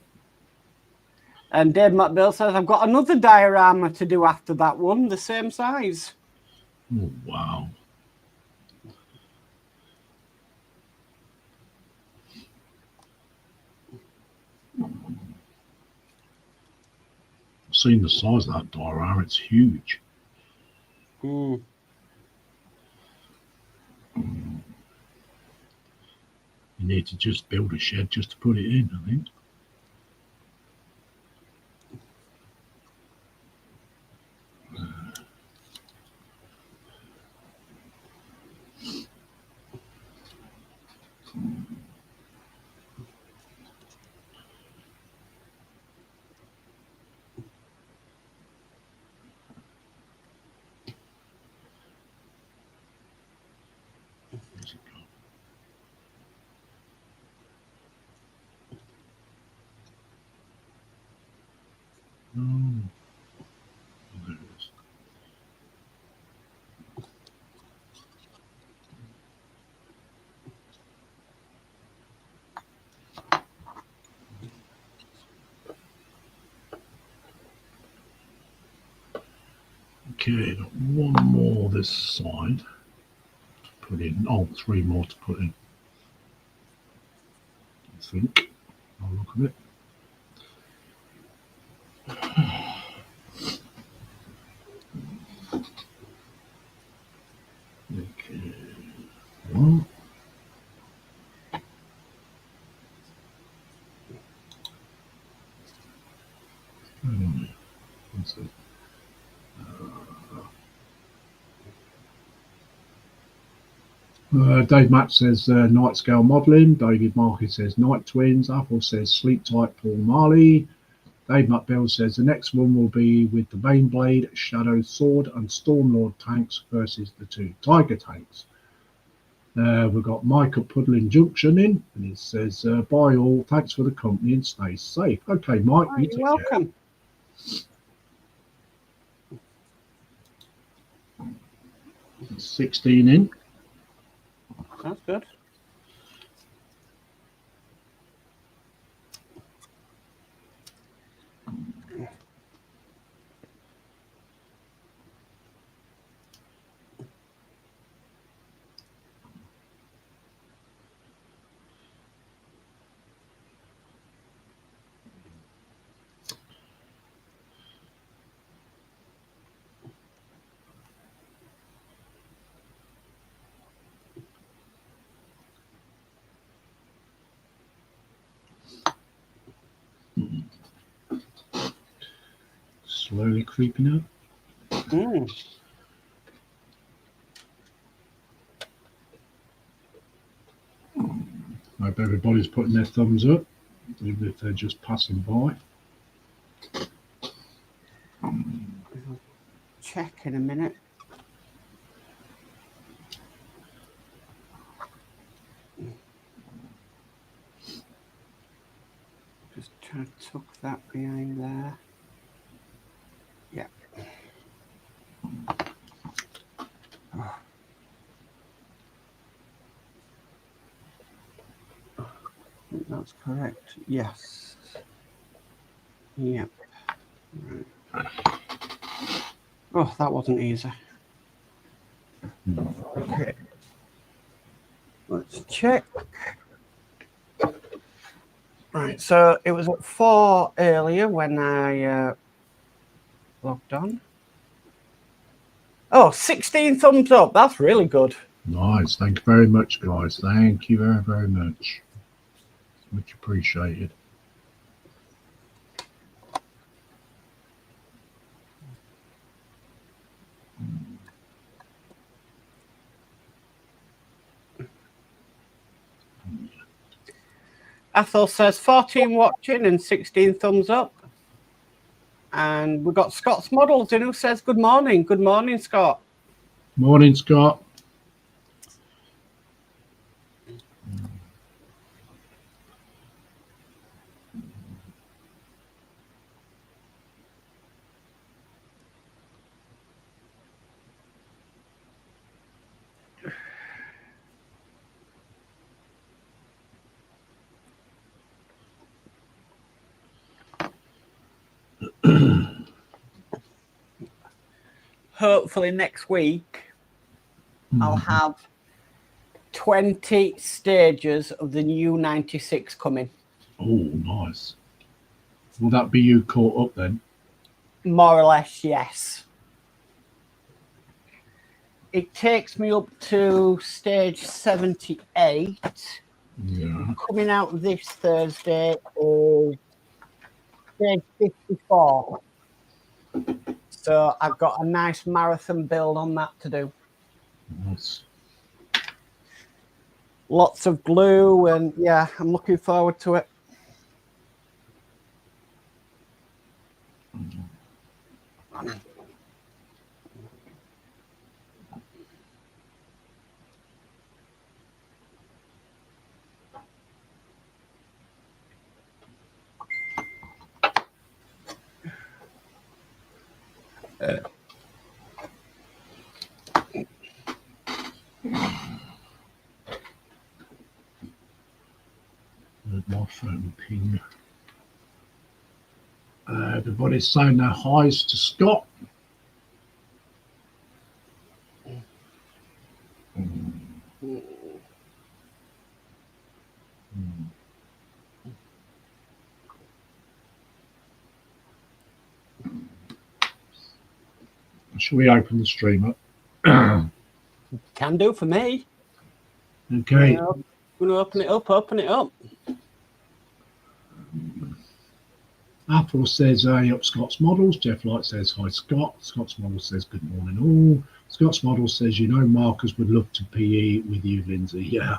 And Dave McBill says, I've got another diorama to do after that one, the same size. Oh, wow. I've seen the size of that diorama. It's huge. Mm. You need to just build a shed just to put it in, I think. Oh, there it is. Okay, got one more this side to put in. Oh, three more to put in. I think. I'll look at it. Okay. One. What's it? Dave Matt says night scale modelling. David Markey says night twins. Apple says sleep tight Paul Marley. Dave McBill says the next one will be with the Baneblade, Shadow Sword, and Stormlord tanks versus the two Tiger tanks. We've got Mike at Puddling Junction in, and he says, bye all, thanks for the company and stay safe. Okay, Mike, you take welcome. Care. 16 in. That's good. Slowly creeping up. Mm. I hope everybody's putting their thumbs up, even if they're just passing by. I'll check in a minute. Just trying to tuck that behind there. Yeah. Oh. I think that's correct. Yes. Yep. Right. Oh, that wasn't easy. Okay. Let's check. Right, so it was at 4 earlier when I logged on. Oh, 16 thumbs up. That's really good. Nice. Thank you very much, guys. Thank you very, very much. Much appreciated. Athel says 14 watching and 16 thumbs up. And we've got Scott's Models in who says good morning. Good morning, Scott. Morning, Scott. hopefully next week, I'll have 20 stages of the new 96 coming. Oh, nice. Will that be you caught up then? More or less, yes. It takes me up to stage 78. Yeah. Coming out this Thursday is stage 54. So I've got a nice marathon build on that to do. Nice. Lots of glue, and yeah, I'm looking forward to it. My phone ping. Everybody's saying their highs to Scott. Shall we open the stream up? Can do for me. Okay. I'm going to open it up, Apple says, hey up Scott's Models. Jeff Light says, hi Scott. Scott's Models says, good morning all. Scott's Models says, you know Marcus would love to PE with you, Lindsay. Yeah.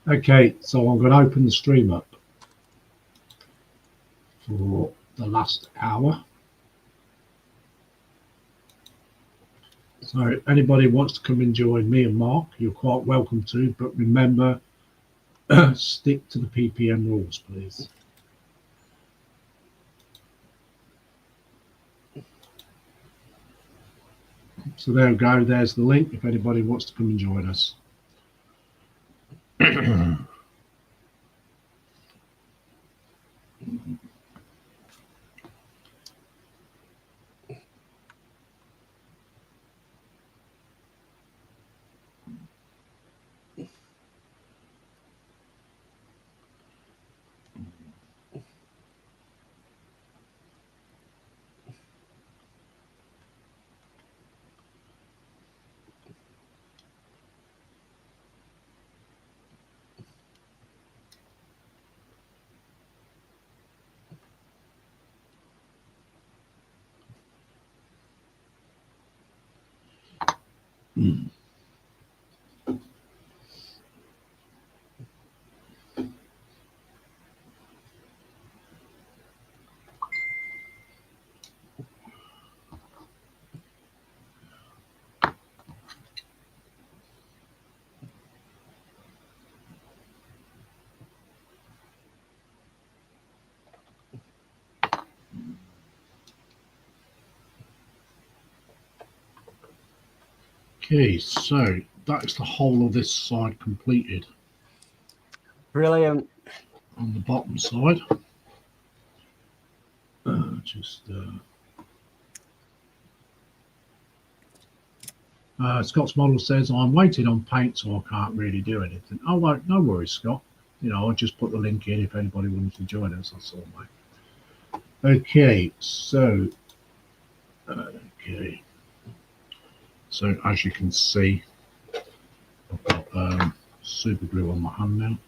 Okay, so I'm going to open the stream up for the last hour. So anybody wants to come and join me and Mark, you're quite welcome to, but remember, stick to the PPM rules, please. So there we go, there's the link if anybody wants to come and join us. Okay, so that is the whole of this side completed. Brilliant. On the bottom side, Scott's Model says, I'm waiting on paint, so I can't really do anything. Oh, well, no worries, Scott. You know, I'll just put the link in if anybody wants to join us. That's all, mate. Okay, so, so as you can see, I've got super glue on my hand now.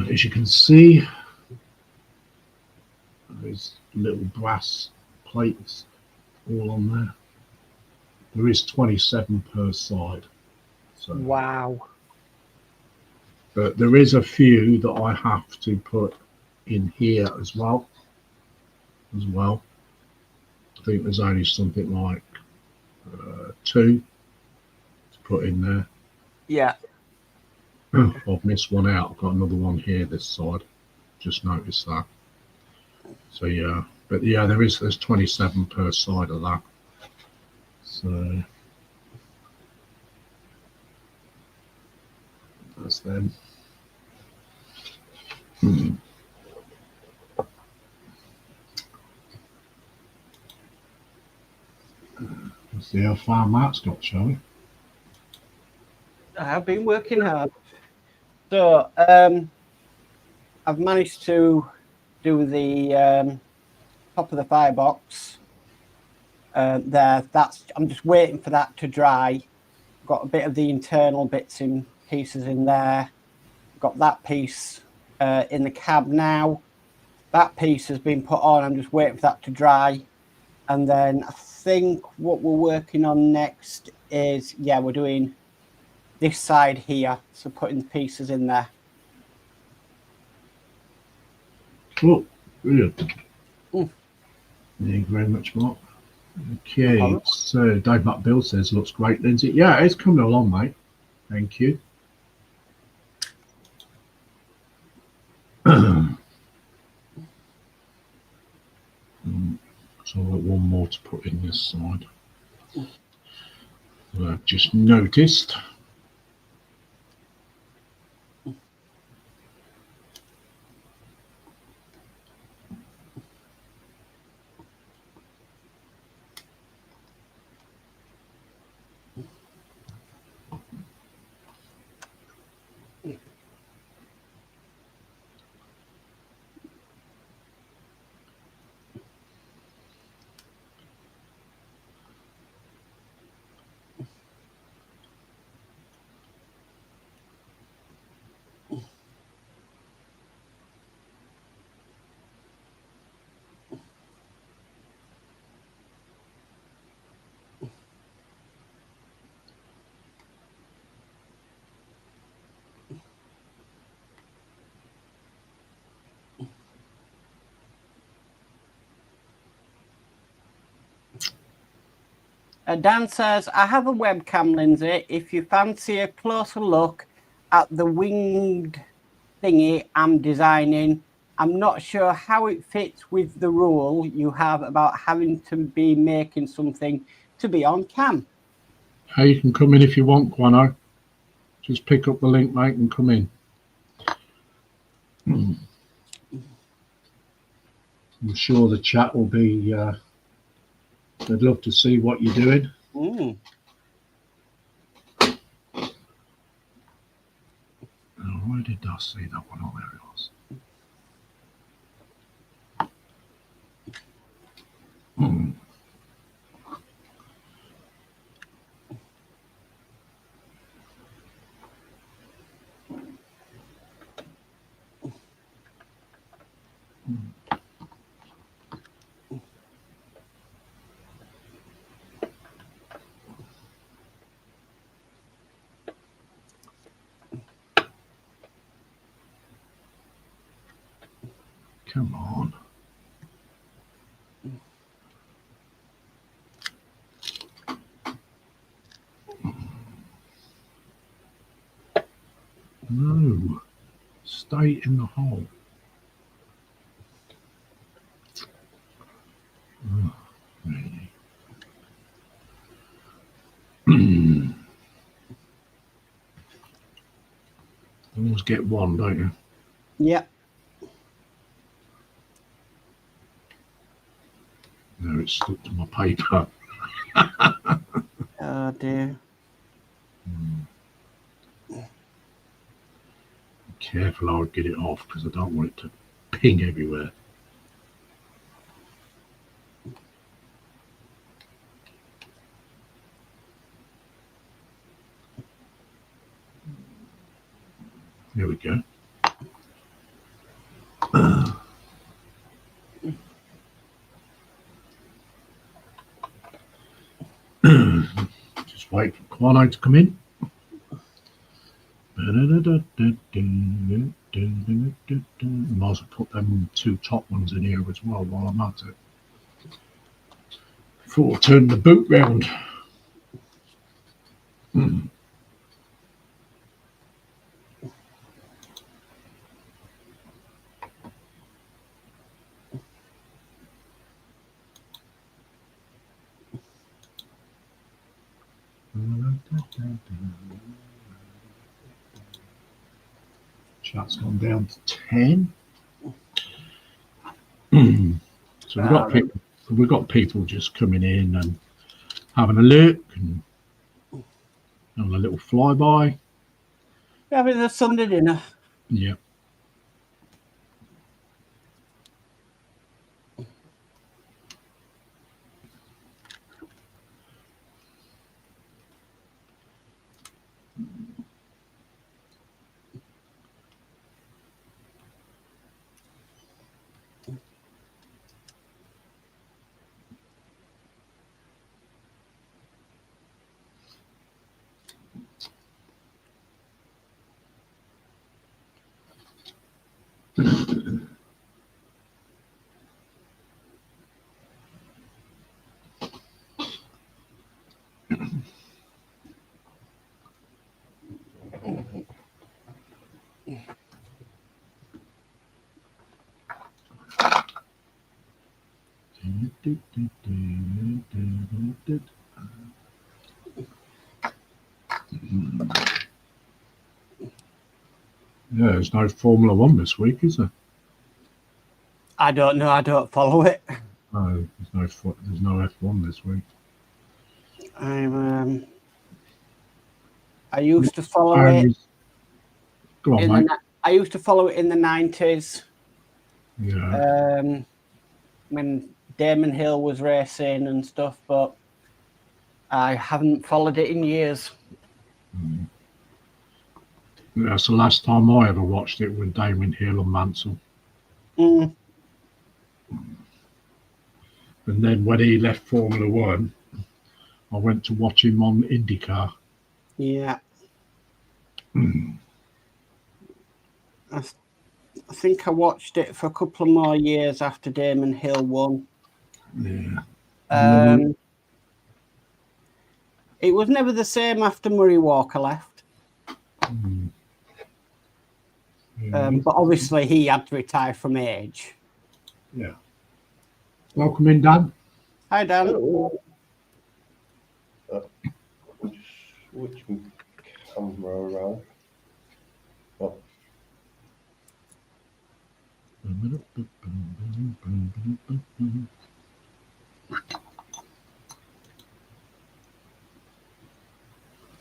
As you can see, there's little brass plates all on there. There is 27 per side. So, wow. But there is a few that I have to put in here as well. I think there's only something like 2 to put in there. Yeah. I've missed one out. I've got another one here this side. Just noticed that. So yeah, but yeah, there's 27 per side of that. So that's them. Let's see how far Mark's got, shall we? I have been working hard. So I've managed to do the top of the firebox there. I'm just waiting for that to dry. Got a bit of the internal bits in pieces in there. Got that piece in the cab now. That piece has been put on. I'm just waiting for that to dry. And then I think what we're working on next is, yeah, we're doing this side here. So putting the pieces in there. Cool. Brilliant. Mm. Thank you very much, Mark. Okay, so Dave McBill says, looks great, Lindsay. Yeah, it's coming along, mate. Thank you. So I've got one more to put in this side. I've just noticed. Dan says, I have a webcam, Lindsay. If you fancy a closer look at the winged thingy I'm designing, I'm not sure how it fits with the rule you have about having to be making something to be on cam. Hey, you can come in if you want, Guano. Just pick up the link, mate, and come in. I'm sure the chat will be... they'd love to see what you're doing. Mm. Oh, where did I see that one? Oh, there it was. Come on. No. Stay in the hole. Oh, really? You always get one, don't you? Yeah. No, it's stuck to my paper. Oh, dear. Be careful how I get it off, because I don't want it to ping everywhere. There we go. Just wait for Quano to come in. Might as well put them two top ones in here as well while I'm at it. Before I turn the boot round. Chat's gone down to 10. So we've got people just coming in, and having a look and having a little flyby. Having a Sunday dinner. Yeah. Yeah, there's no Formula One this week, is there? I don't know. I don't follow it. No, there's no F1 this week. I used to follow it. Go on, mate. I used to follow it in the 90s. Yeah. When Damon Hill was racing and stuff, but I haven't followed it in years. That's the last time I ever watched it with Damon Hill and Mansell. Mm. And then when he left Formula One, I went to watch him on IndyCar. Yeah. I think I watched it for a couple of more years after Damon Hill won. Yeah. It was never the same after Murray Walker left. But obviously he had to retire from age. Yeah. Welcome in, Dan. Hi, Dan. Hello. Switch my camera around. Oh.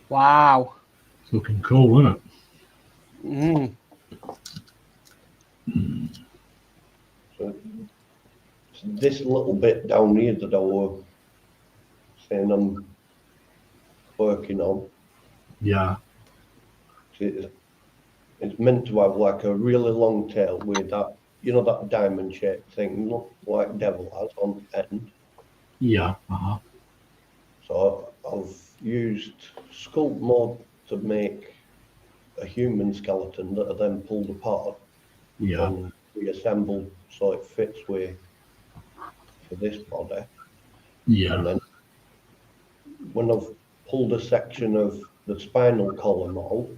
Wow. It's looking cool, isn't it? So it's this little bit down here that I was saying I'm working on. Yeah. It's meant to have like a really long tail with that, you know, that diamond shaped thing, look like devil has on end. Yeah. So I've used sculpt mode to make a human skeleton that are then pulled apart. Yeah. And reassembled so it fits with for this body. Yeah. And then when I've pulled a section of the spinal column out,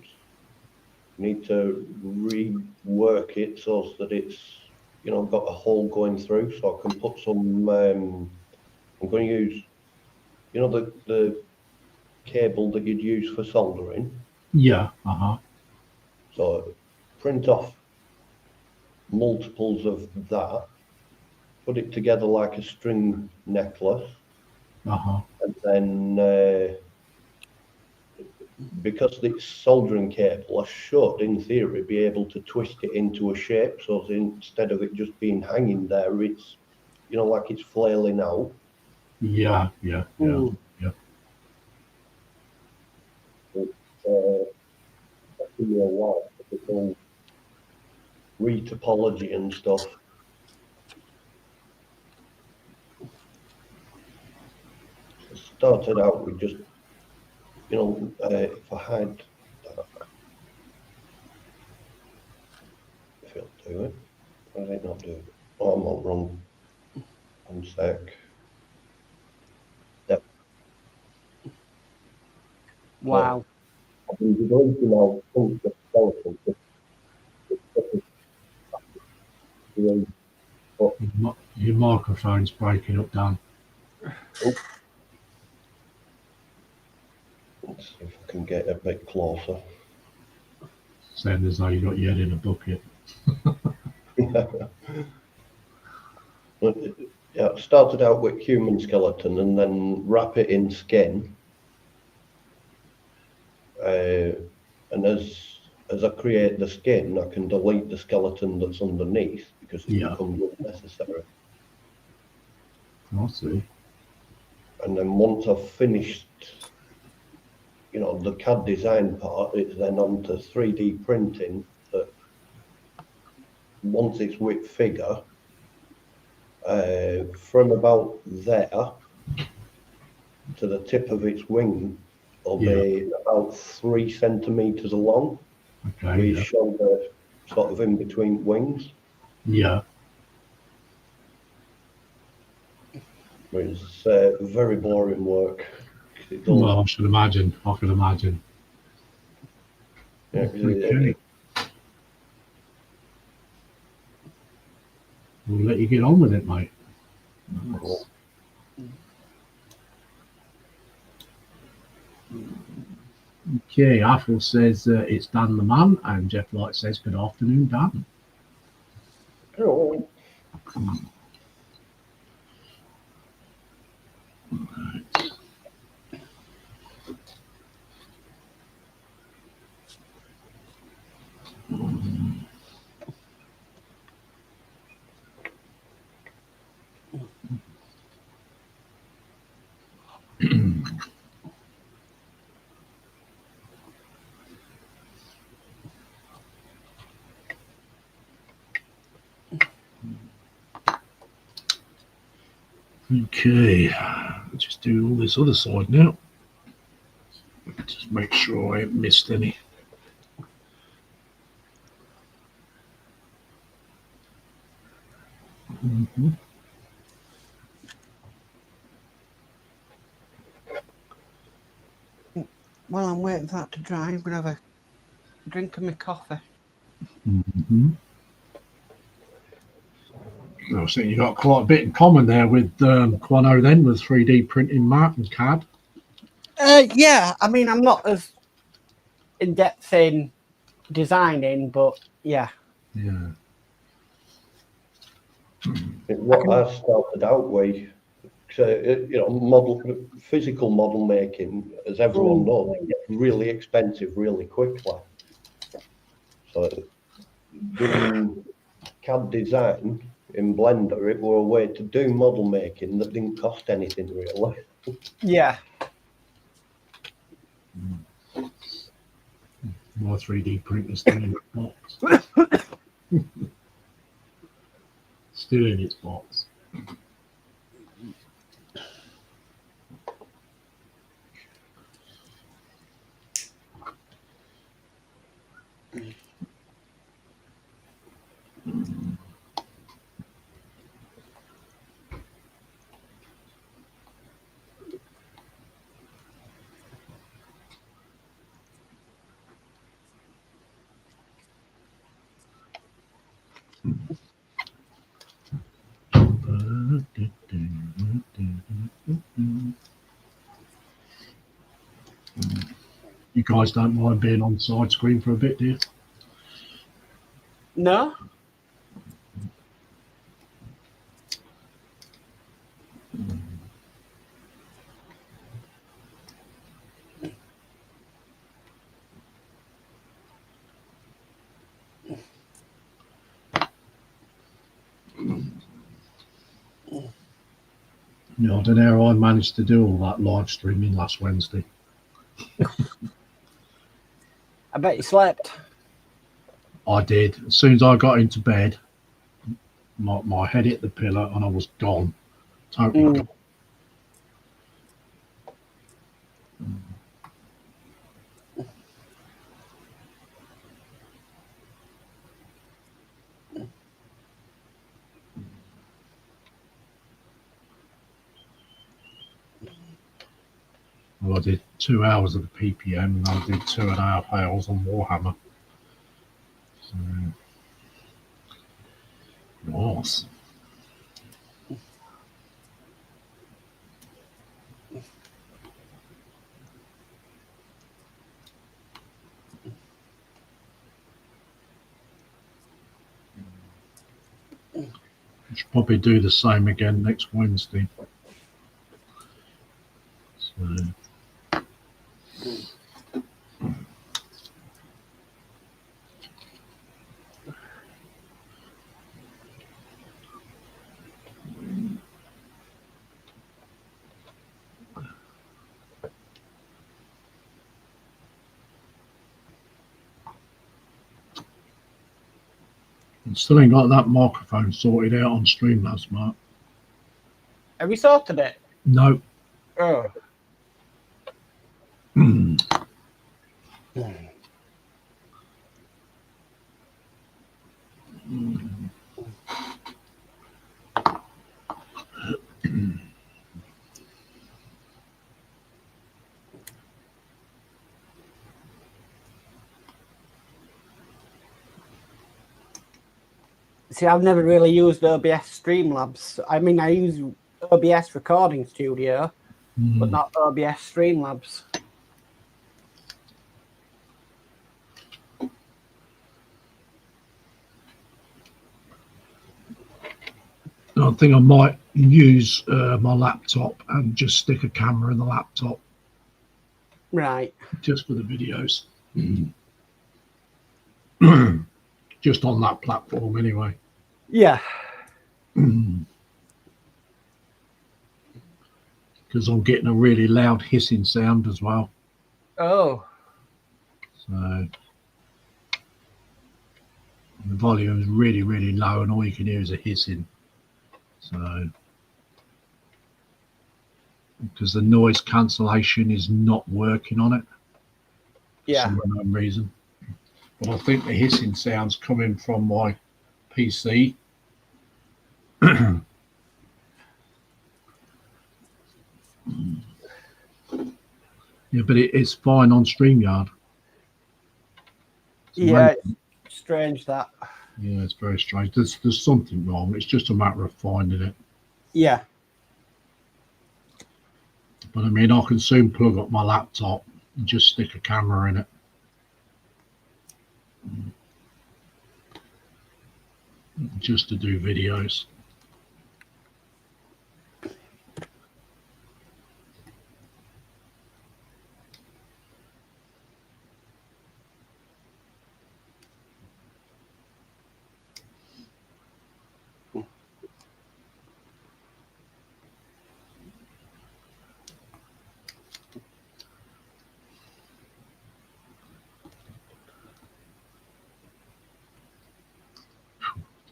I need to rework it so that it's, you know, got a hole going through, so I can put some. I'm going to use, you know, the cable that you'd use for soldering. Yeah. So print off multiples of that, put it together like a string necklace, and then because it's soldering cable, I should, in theory, be able to twist it into a shape so that instead of it just being hanging there, it's, you know, like it's flailing out. Yeah. Taking me a while to become retopology and stuff. I started out with just, you know, if I had that, if it'll do it. Why does it not do it? Oh, I'm not wrong. 1 sec. Yep. Wow. I've been deleting out chunks of skeleton. Your microphone's breaking up, Dan. Oh. Let's see if I can get a bit closer. Sound as though you got your head in a bucket. Yeah, it started out with human skeleton and then wrap it in skin. And as I create the skin, I can delete the skeleton that's underneath because it becomes unnecessary. I see. And then once I've finished, the CAD design part, it's then on to 3D printing. That once it's with figure, from about there to the tip of its wing will be about 3 centimeters long. Okay. We show the sort of in between wings. Yeah. It's very boring work. Well, I should imagine. I could imagine. Yeah, Okay. We'll let you get on with it, mate. Cool. Okay, Athel says it's Dan the man, and Jeff Light says good afternoon, Dan. Cool. Okay, just do all this other side now. Just make sure I haven't missed any. While I'm waiting for that to dry, I'm going to have a drink of my coffee. I think you've got quite a bit in common there with Quano then, with 3D printing, Mark, and CAD. Yeah, I mean, I'm not as in-depth in designing, but yeah. Yeah. What I started out with, physical model making, as everyone knows, it gets really expensive really quickly. So doing CAD design in Blender, it were a way to do model making that didn't cost anything really. Yeah. My 3D printer's still in its box. Still in its box. You guys don't mind being on side screen for a bit, do you? No? Yeah, I don't know how I managed to do all that live streaming last Wednesday. I bet you slept. I did. As soon as I got into bed, my head hit the pillow and I was gone. Totally gone. Well, I did 2 hours of the PPM and I did 2.5 hours on Warhammer. So, nice. should probably do the same again next Wednesday. So. I still ain't got that microphone sorted out on Streamlabs, Mark. Have you sorted it? No. Oh. See, I've never really used OBS Streamlabs. I mean, I use OBS Recording Studio, but not OBS Streamlabs. I think I might use my laptop and just stick a camera in the laptop. Right. Just for the videos. Just on that platform anyway. Yeah. Because I'm getting a really loud hissing sound as well. Oh. So the volume is really, really low and all you can hear is a hissing. So because the noise cancellation is not working on it. Yeah. For some unknown reason. But I think the hissing sound's coming from my PC. Yeah, but it's fine on StreamYard. Yeah, it's strange that. Yeah, it's very strange. There's something wrong. It's just a matter of finding it. Yeah. But I mean, I can soon plug up my laptop and just stick a camera in it. Just to do videos.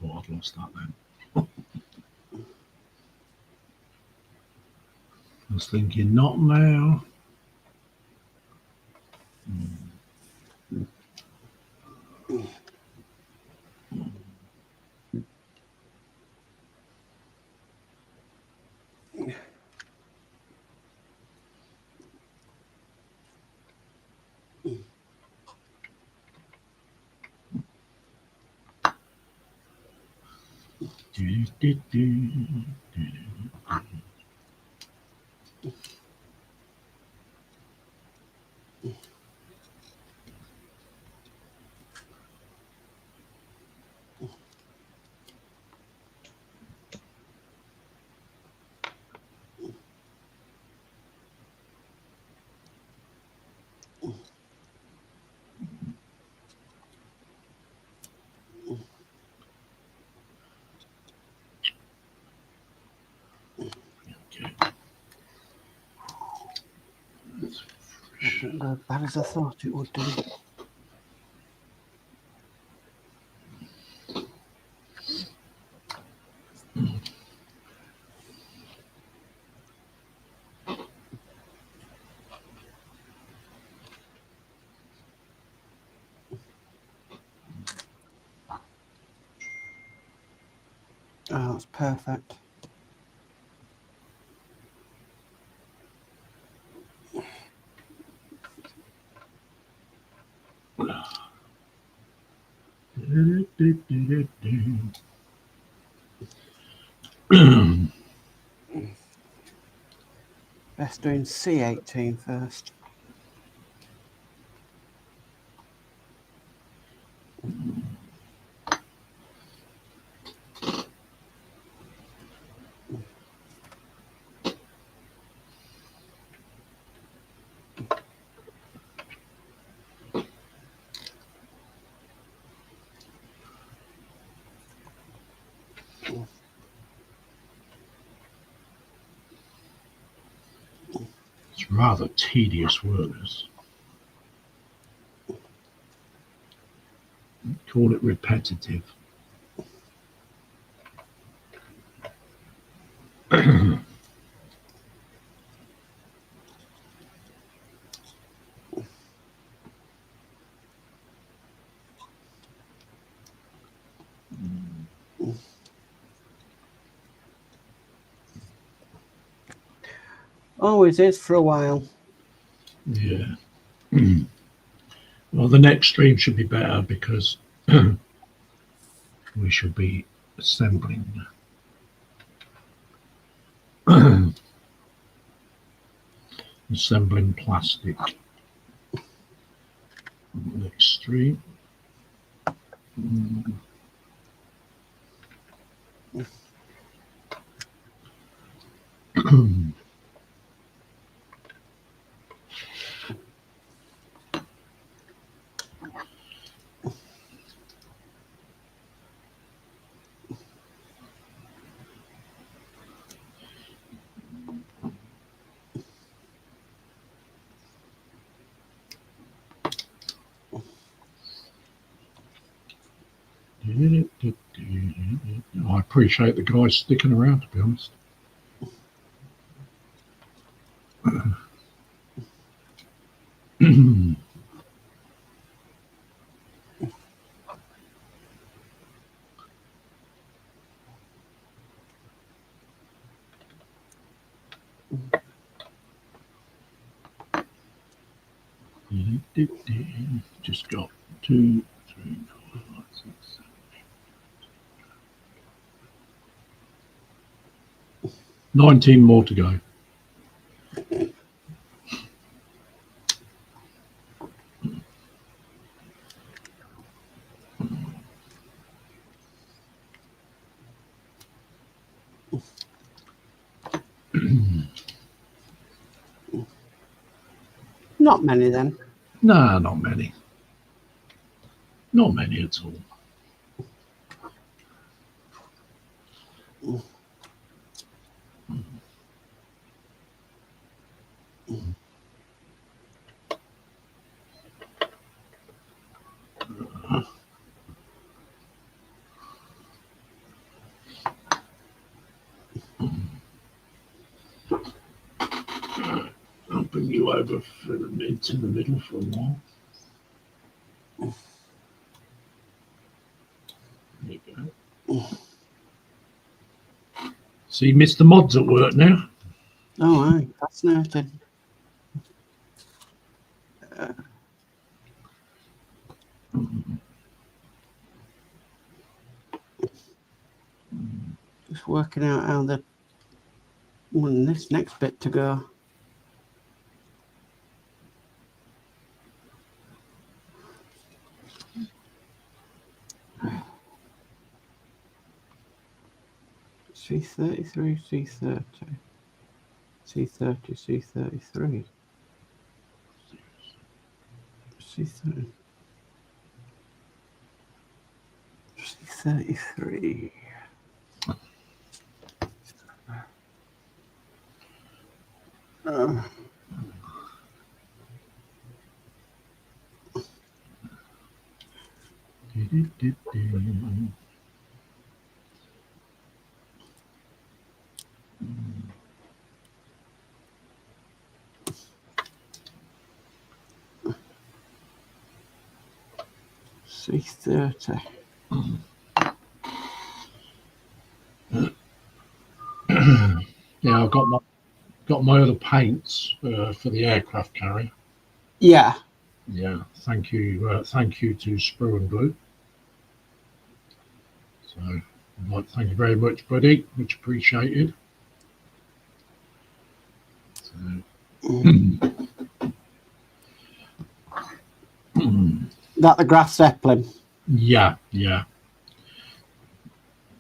Thought I'd lost that then. I was thinking, not now. Doesn't go as bad as I thought it would do. Oh, that's perfect. Best doing C18 first. rather tedious work, this. Call it repetitive. Always is for a while. Yeah. Well, the next stream should be better because we should be assembling. Assembling plastic. Next stream. I appreciate the guys sticking around, to be honest. Just got 2, 3, 4, 5, 6, 7, 19 more to go. Not many then. No, not many. Not many at all. I'll bring you over into the middle for a while. There you go. See Mr. Modz at work now. Oh, aye, fascinating. Just working out how the this next bit to go. C33, C30, C30, C33, C30, C33. C30. Yeah, I've got my other paints for the aircraft carrier. Yeah. Yeah, thank you to Sprue and Glue. So I'd like to thank you very much, buddy. Much appreciated. So, That the Graf Zeppelin. yeah.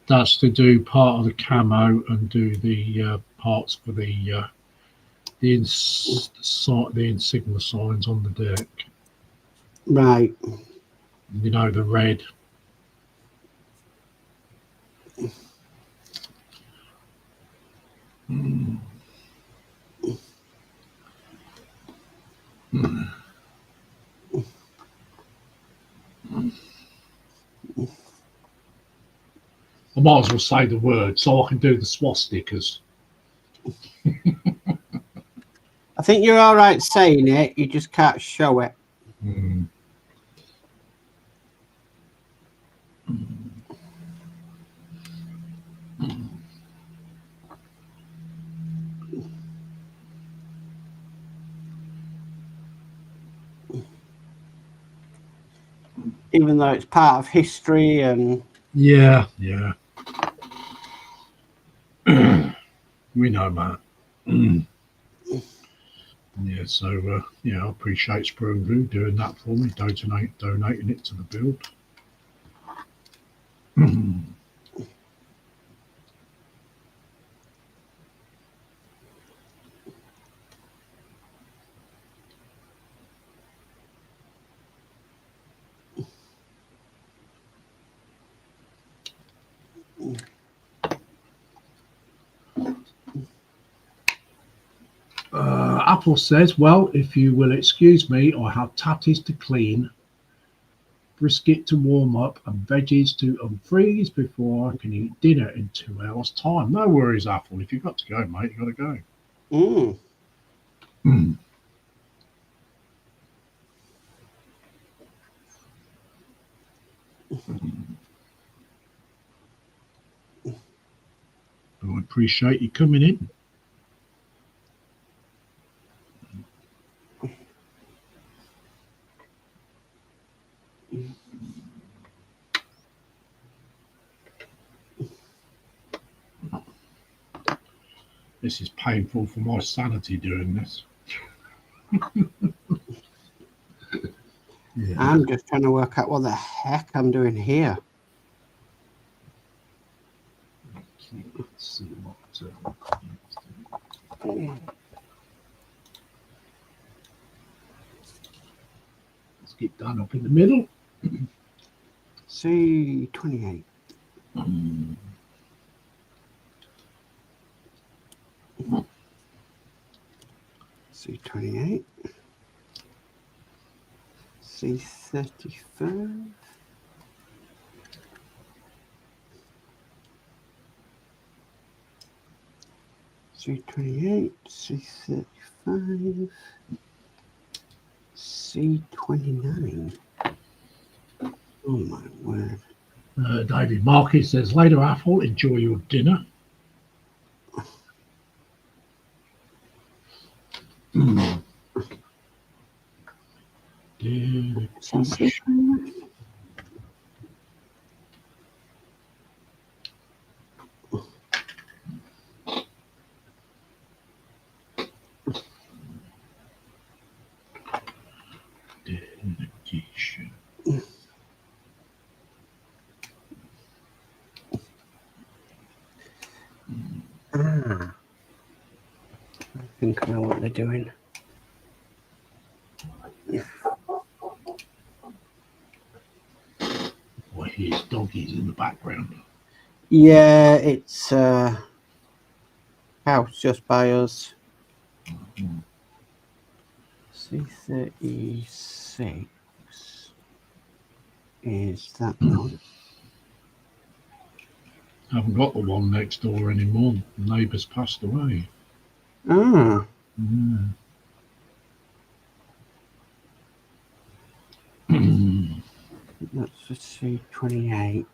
That's to do part of the camo and do the parts for the insignia signs on the deck. Right. You know, the red. I might as well say the word so I can do the swastikas. I think you're all right saying it. You just can't show it. Mm. Even though it's part of history and... Yeah, yeah. We know, Matt. Yeah, so yeah, I appreciate Sprung Blue doing that for me, donating it to the build. Apple says, well, if you will excuse me, I have tatties to clean, brisket to warm up, and veggies to unfreeze before I can eat dinner in 2 hours' time. No worries, Apple. If you've got to go, mate, you've got to go. I appreciate you coming in. This is painful for my sanity doing this. Yeah. I'm just trying to work out what the heck I'm doing here. Let's see what. Let's get done up in the middle. C28. C28. C35. C28, C35, C29. Oh my word. David Marquis says, later, Apple, enjoy your dinner. Dedication. I think I know what they're doing. Boy, here's doggies in the background. Yeah, it's house just by us. C36 is that one. I haven't got the one next door anymore. The neighbour's passed away. Ah. Yeah. That's the C28.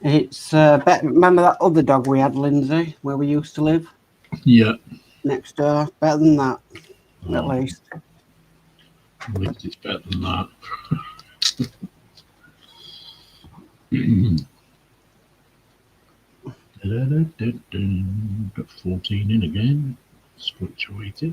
It's remember that other dog we had, Lindsay, where we used to live? Yeah. Next door. Better than that, at least. At least it's better than that. Got 14 in again. It's fluctuated.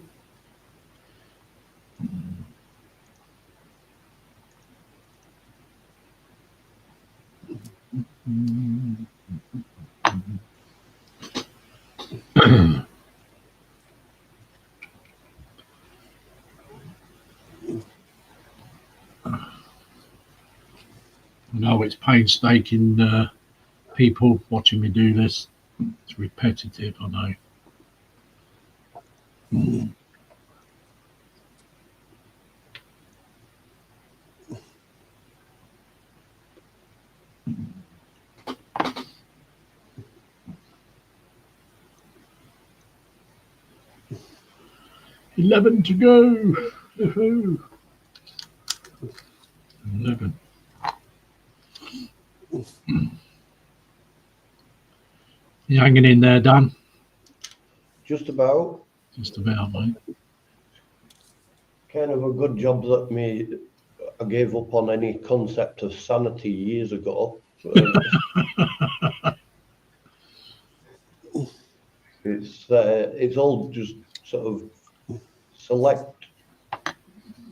No, it's painstaking people watching me do this. It's repetitive, I know. Mm. $11 to go. Woohoo. 11. You hanging in there, Dan? Just about. Just about, mate. Kind of a good job that I gave up on any concept of sanity years ago. It's all just sort of select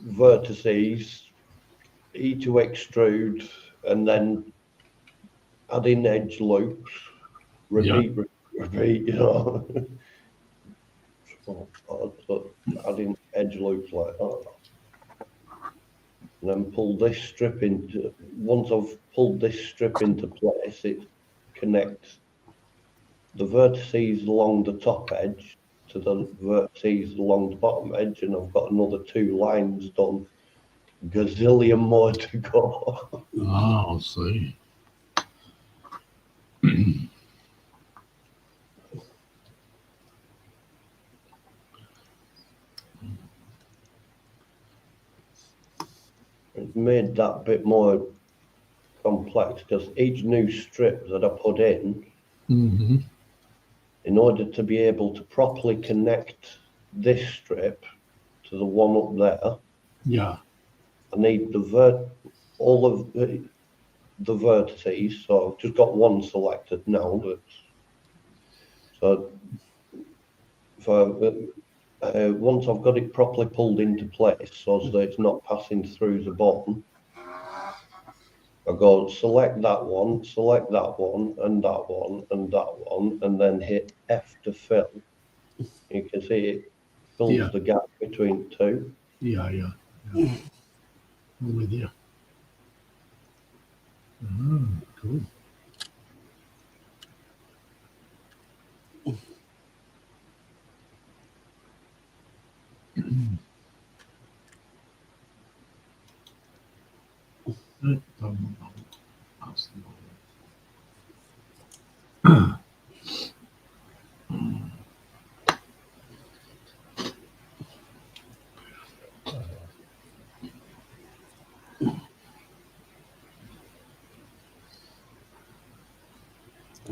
vertices, E to extrude, and then add in edge loops, repeat, repeat, you know. So adding edge loops like that. And then pull this strip into, once I've pulled this strip into place, it connects the vertices along the top edge to the vertices along the bottom edge, and I've got another 2 lines done. Gazillion more to go. Ah, I see. It's made that bit more complex because each new strip that I put in, in order to be able to properly connect this strip to the one up there, yeah, I need all of the vertices. So I've just got one selected now. So once I've got it properly pulled into place so that it's not passing through the bottom, I go select that one, and that one, and that one, and then hit F to fill. You can see it fills the gap between 2. Yeah. I'm with you. Oh, cool.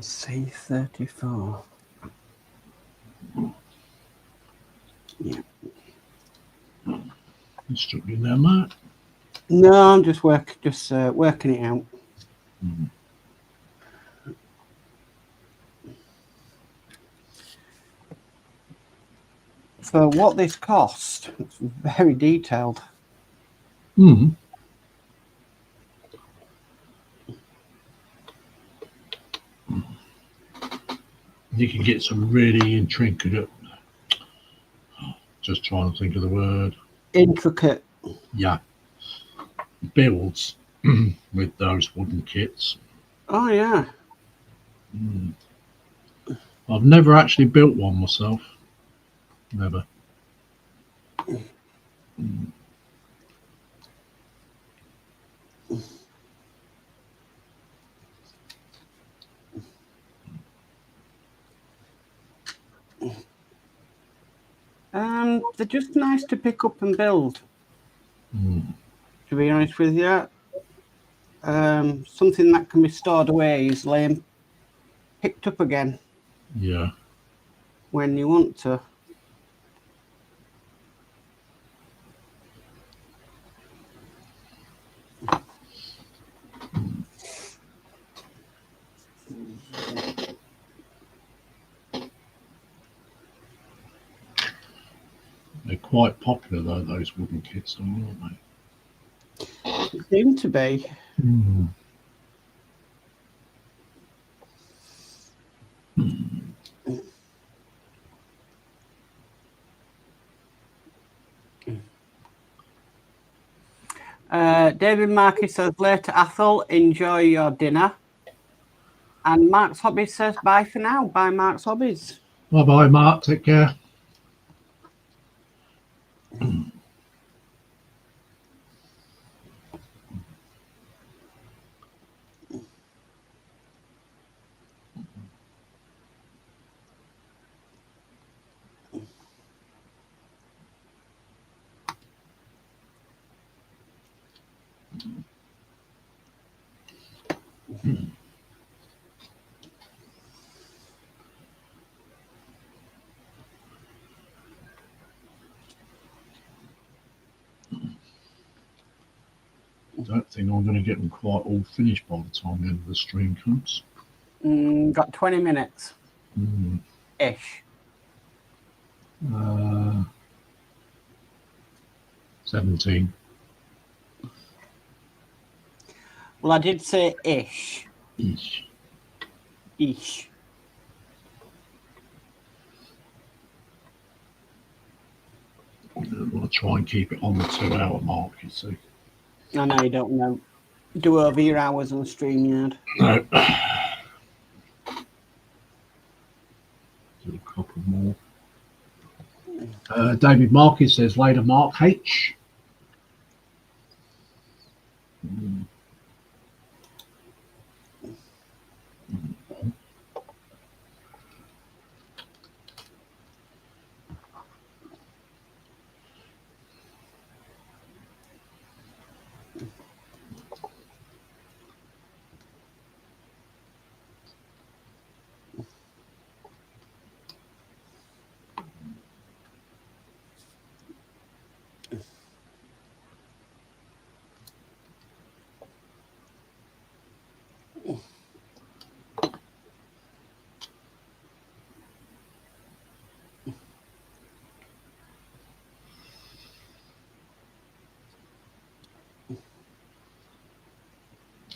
C34. Yeah. You struggling there, Matt? No, I'm just working it out. For what this cost, it's very detailed. You can get some really intricate. Just trying to think of the word. Intricate. Yeah. Builds with those wooden kits. Oh yeah. I've never actually built one myself. Never. They're just nice to pick up and build. To be honest with you, something that can be stored away easily and picked up again. Yeah. When you want to. They're quite popular though, those wooden kits, aren't they? They seem to be. David Marcus says, later Athol, enjoy your dinner. And Mark's Hobbies says bye for now. Bye, Mark's Hobbies. Bye bye, Mark. Take care. I don't think I'm going to get them quite all finished by the time the end of the stream comes. Got 20 minutes Mm. ish. 17. Well, I did say ish. Ish. Ish. I'll try and keep it on the 2-hour mark, you see. I know you don't know. Do over your hours on StreamYard. No. Do a couple more. David Marcus says later, Mark H.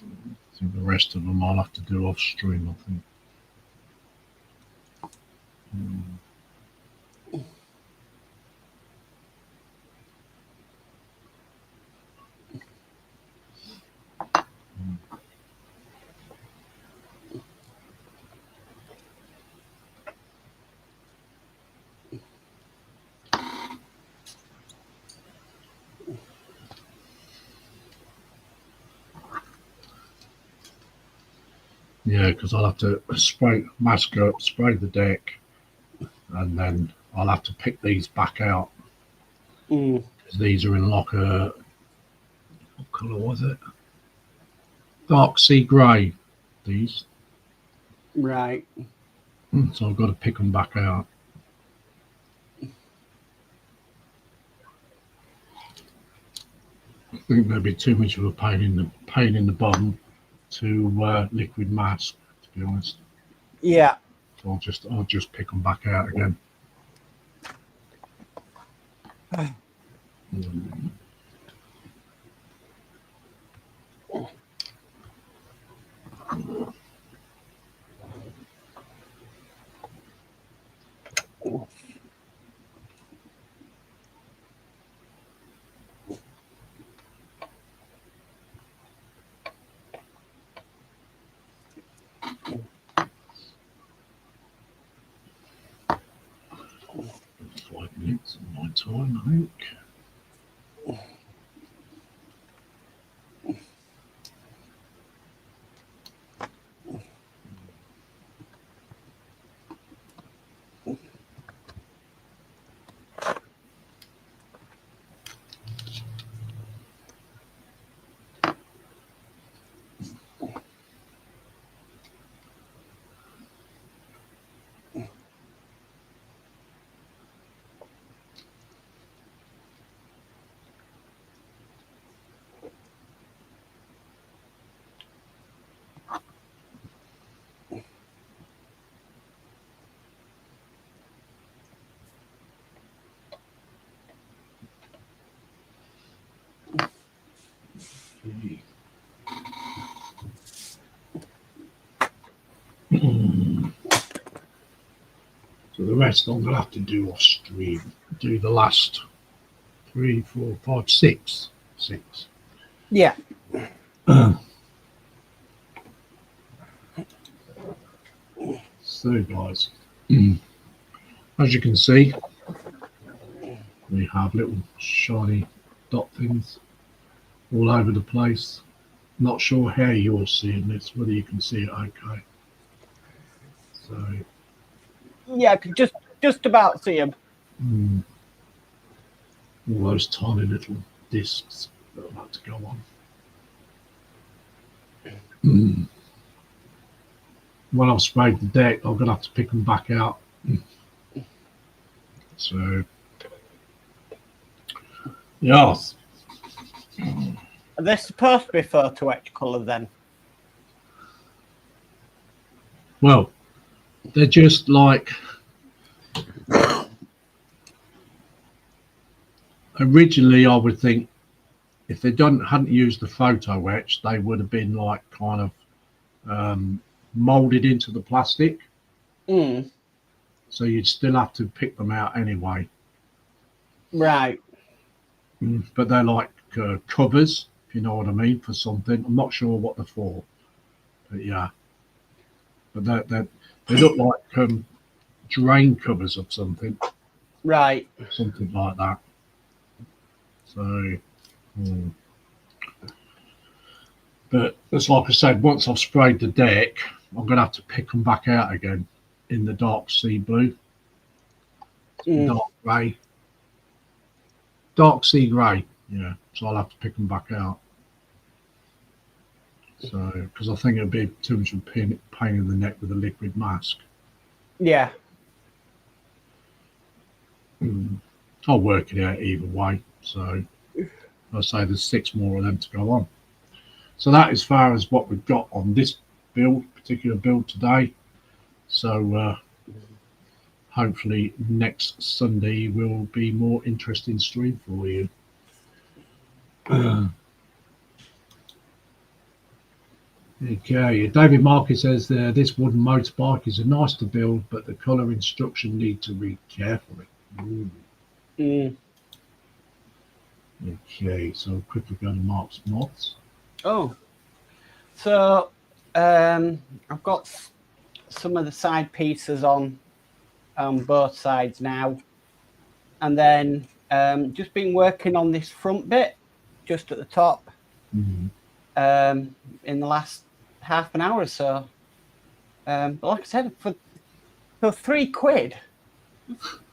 I think the rest of them I'll have to do off stream, I think. Yeah, because I'll have to mask up, spray the deck, and then I'll have to pick these back out. Because these are in like a, what colour was it? Dark sea grey, these. Right. So I've got to pick them back out. I think there'd be too much of a pain in the bum to liquid mask, to be honest. Yeah. So I'll just pick them back out again. Minutes of my time, I think. So the rest I'm going to have to do off stream. Do the last 3, 4, 5, 6. 6. Yeah. through, guys. As you can see, we have little shiny dot things all over the place. Not sure how you're seeing this, whether you can see it okay. So, Yeah, I could just about see him. All those tiny little discs that I've had to go on. When I've sprayed the deck, I'm going to have to pick them back out. So, yes. Are they supposed to be photo etch colour then? Well, they're just like, originally I would think if they hadn't used the photo etch, they would have been like kind of molded into the plastic. So you'd still have to pick them out anyway. Right. But they're like covers, if you know what I mean, for something. I'm not sure what they're for, but yeah. But they look like drain covers of something. Right. Something like that. So, but it's like I said, once I've sprayed the deck, I'm going to have to pick them back out again in the dark sea blue, dark grey, dark sea grey. Yeah, so I'll have to pick them back out. So, because I think it'd be too much of a pain in the neck with a liquid mask. Yeah. I'll work it out either way. So, I'll say there's 6 more of them to go on. So that as far as what we've got on this particular build today. So hopefully next Sunday will be more interesting stream for you. Okay, David Marcus says this wooden motorbike is nice to build, but the colour instruction need to read carefully. Okay, so quickly go to Mark's Modz. Oh, so I've got some of the side pieces on both sides now, and then just been working on this front bit just at the top in the last half an hour or so. But like I said, for £3,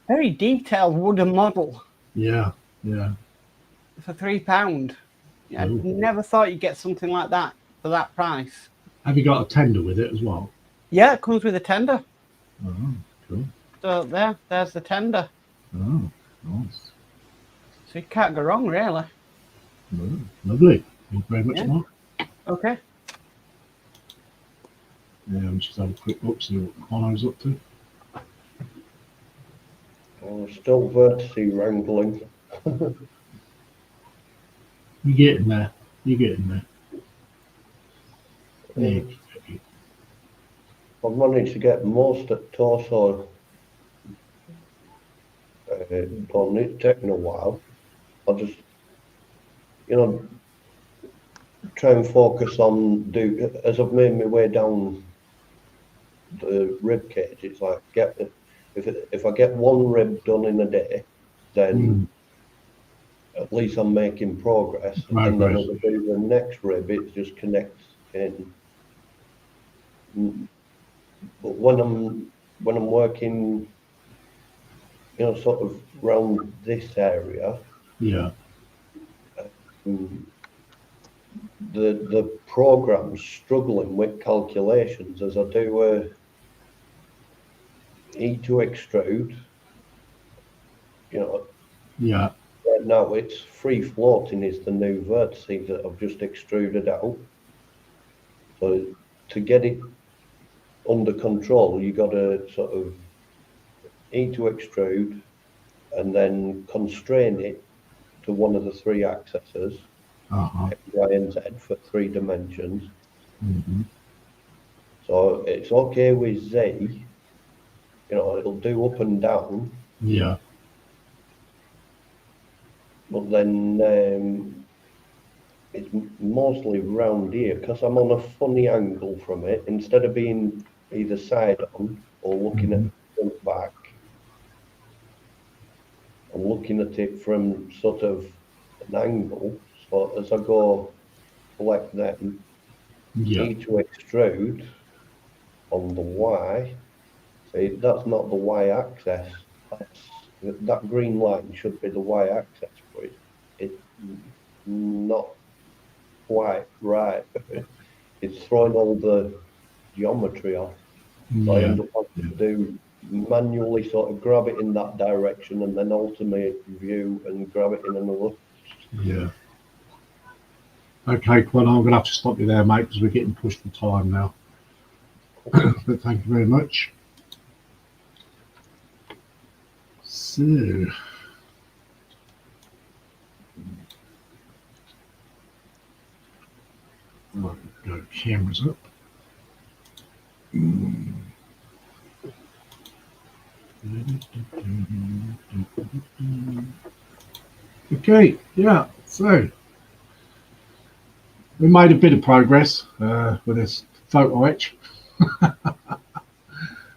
very detailed wooden model. Yeah. For £3. Yeah, I never thought you'd get something like that for that price. Have you got a tender with it as well? Yeah, it comes with a tender. Oh, cool. So there's the tender. Oh, nice. So you can't go wrong, really. Oh, lovely. Thank you very much, Mark. Okay. Yeah, we'll just have a quick look, see what Connor's up to. Oh, still vertice wrangling. You're getting there. I've managed to get most at torso done. It's taken a while. I'll just, try and focus on as I've made my way down the rib cage. It's like if I get one rib done in a day, then at least I'm making progress. And then as I do the next rib, it just connects in. But when I'm working, sort of around this area, the program's struggling with calculations as I do E2 extrude. Right now it's free floating is the new vertices that I've just extruded out. So to get it under control, you got to sort of E2 extrude and then constrain it to one of the 3 axes, X, Y, and Z for 3 dimensions. So it's okay with Z, it'll do up and down. Yeah. But then it's mostly round here because I'm on a funny angle from it. Instead of being either side on, or looking at the front back. I'm looking at it from sort of an angle. So as I go select them, Yeah. need to extrude on the Y. See, that's not the Y axis. That green line should be the Y axis, but it's not quite right. It's throwing all the geometry off. So I Yeah. end up having to do manually sort of grab it in that direction and then alternate view and grab it in another. Yeah. Okay, Quan, I'm going to have to stop you there, mate, because we're getting pushed for time now. But thank you very much. So, right, go cameras up. Okay, yeah, so we made a bit of progress with this photo etch.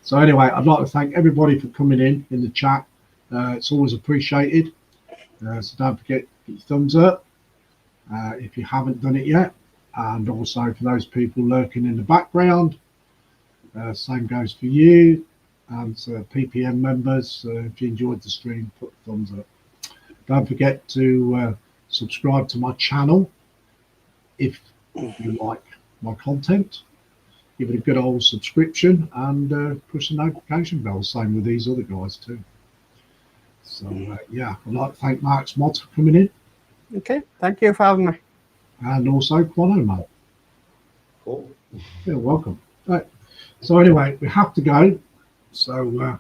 So anyway, I'd like to thank everybody for coming in the chat. It's always appreciated. So don't forget, get your thumbs up if you haven't done it yet. And also for those people lurking in the background, same goes for you. And PPM members, if you enjoyed the stream, put a thumbs up. Don't forget to subscribe to my channel if you like my content. Give it a good old subscription and push the notification bell. Same with these other guys too. So yeah, I'd like to thank Mark's Modz for coming in. Okay, thank you for having me. And also Quano, mate. Cool. You're welcome. Right. So anyway, we have to go. So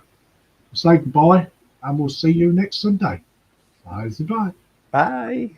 say goodbye and we'll see you next Sunday. Bye. Bye.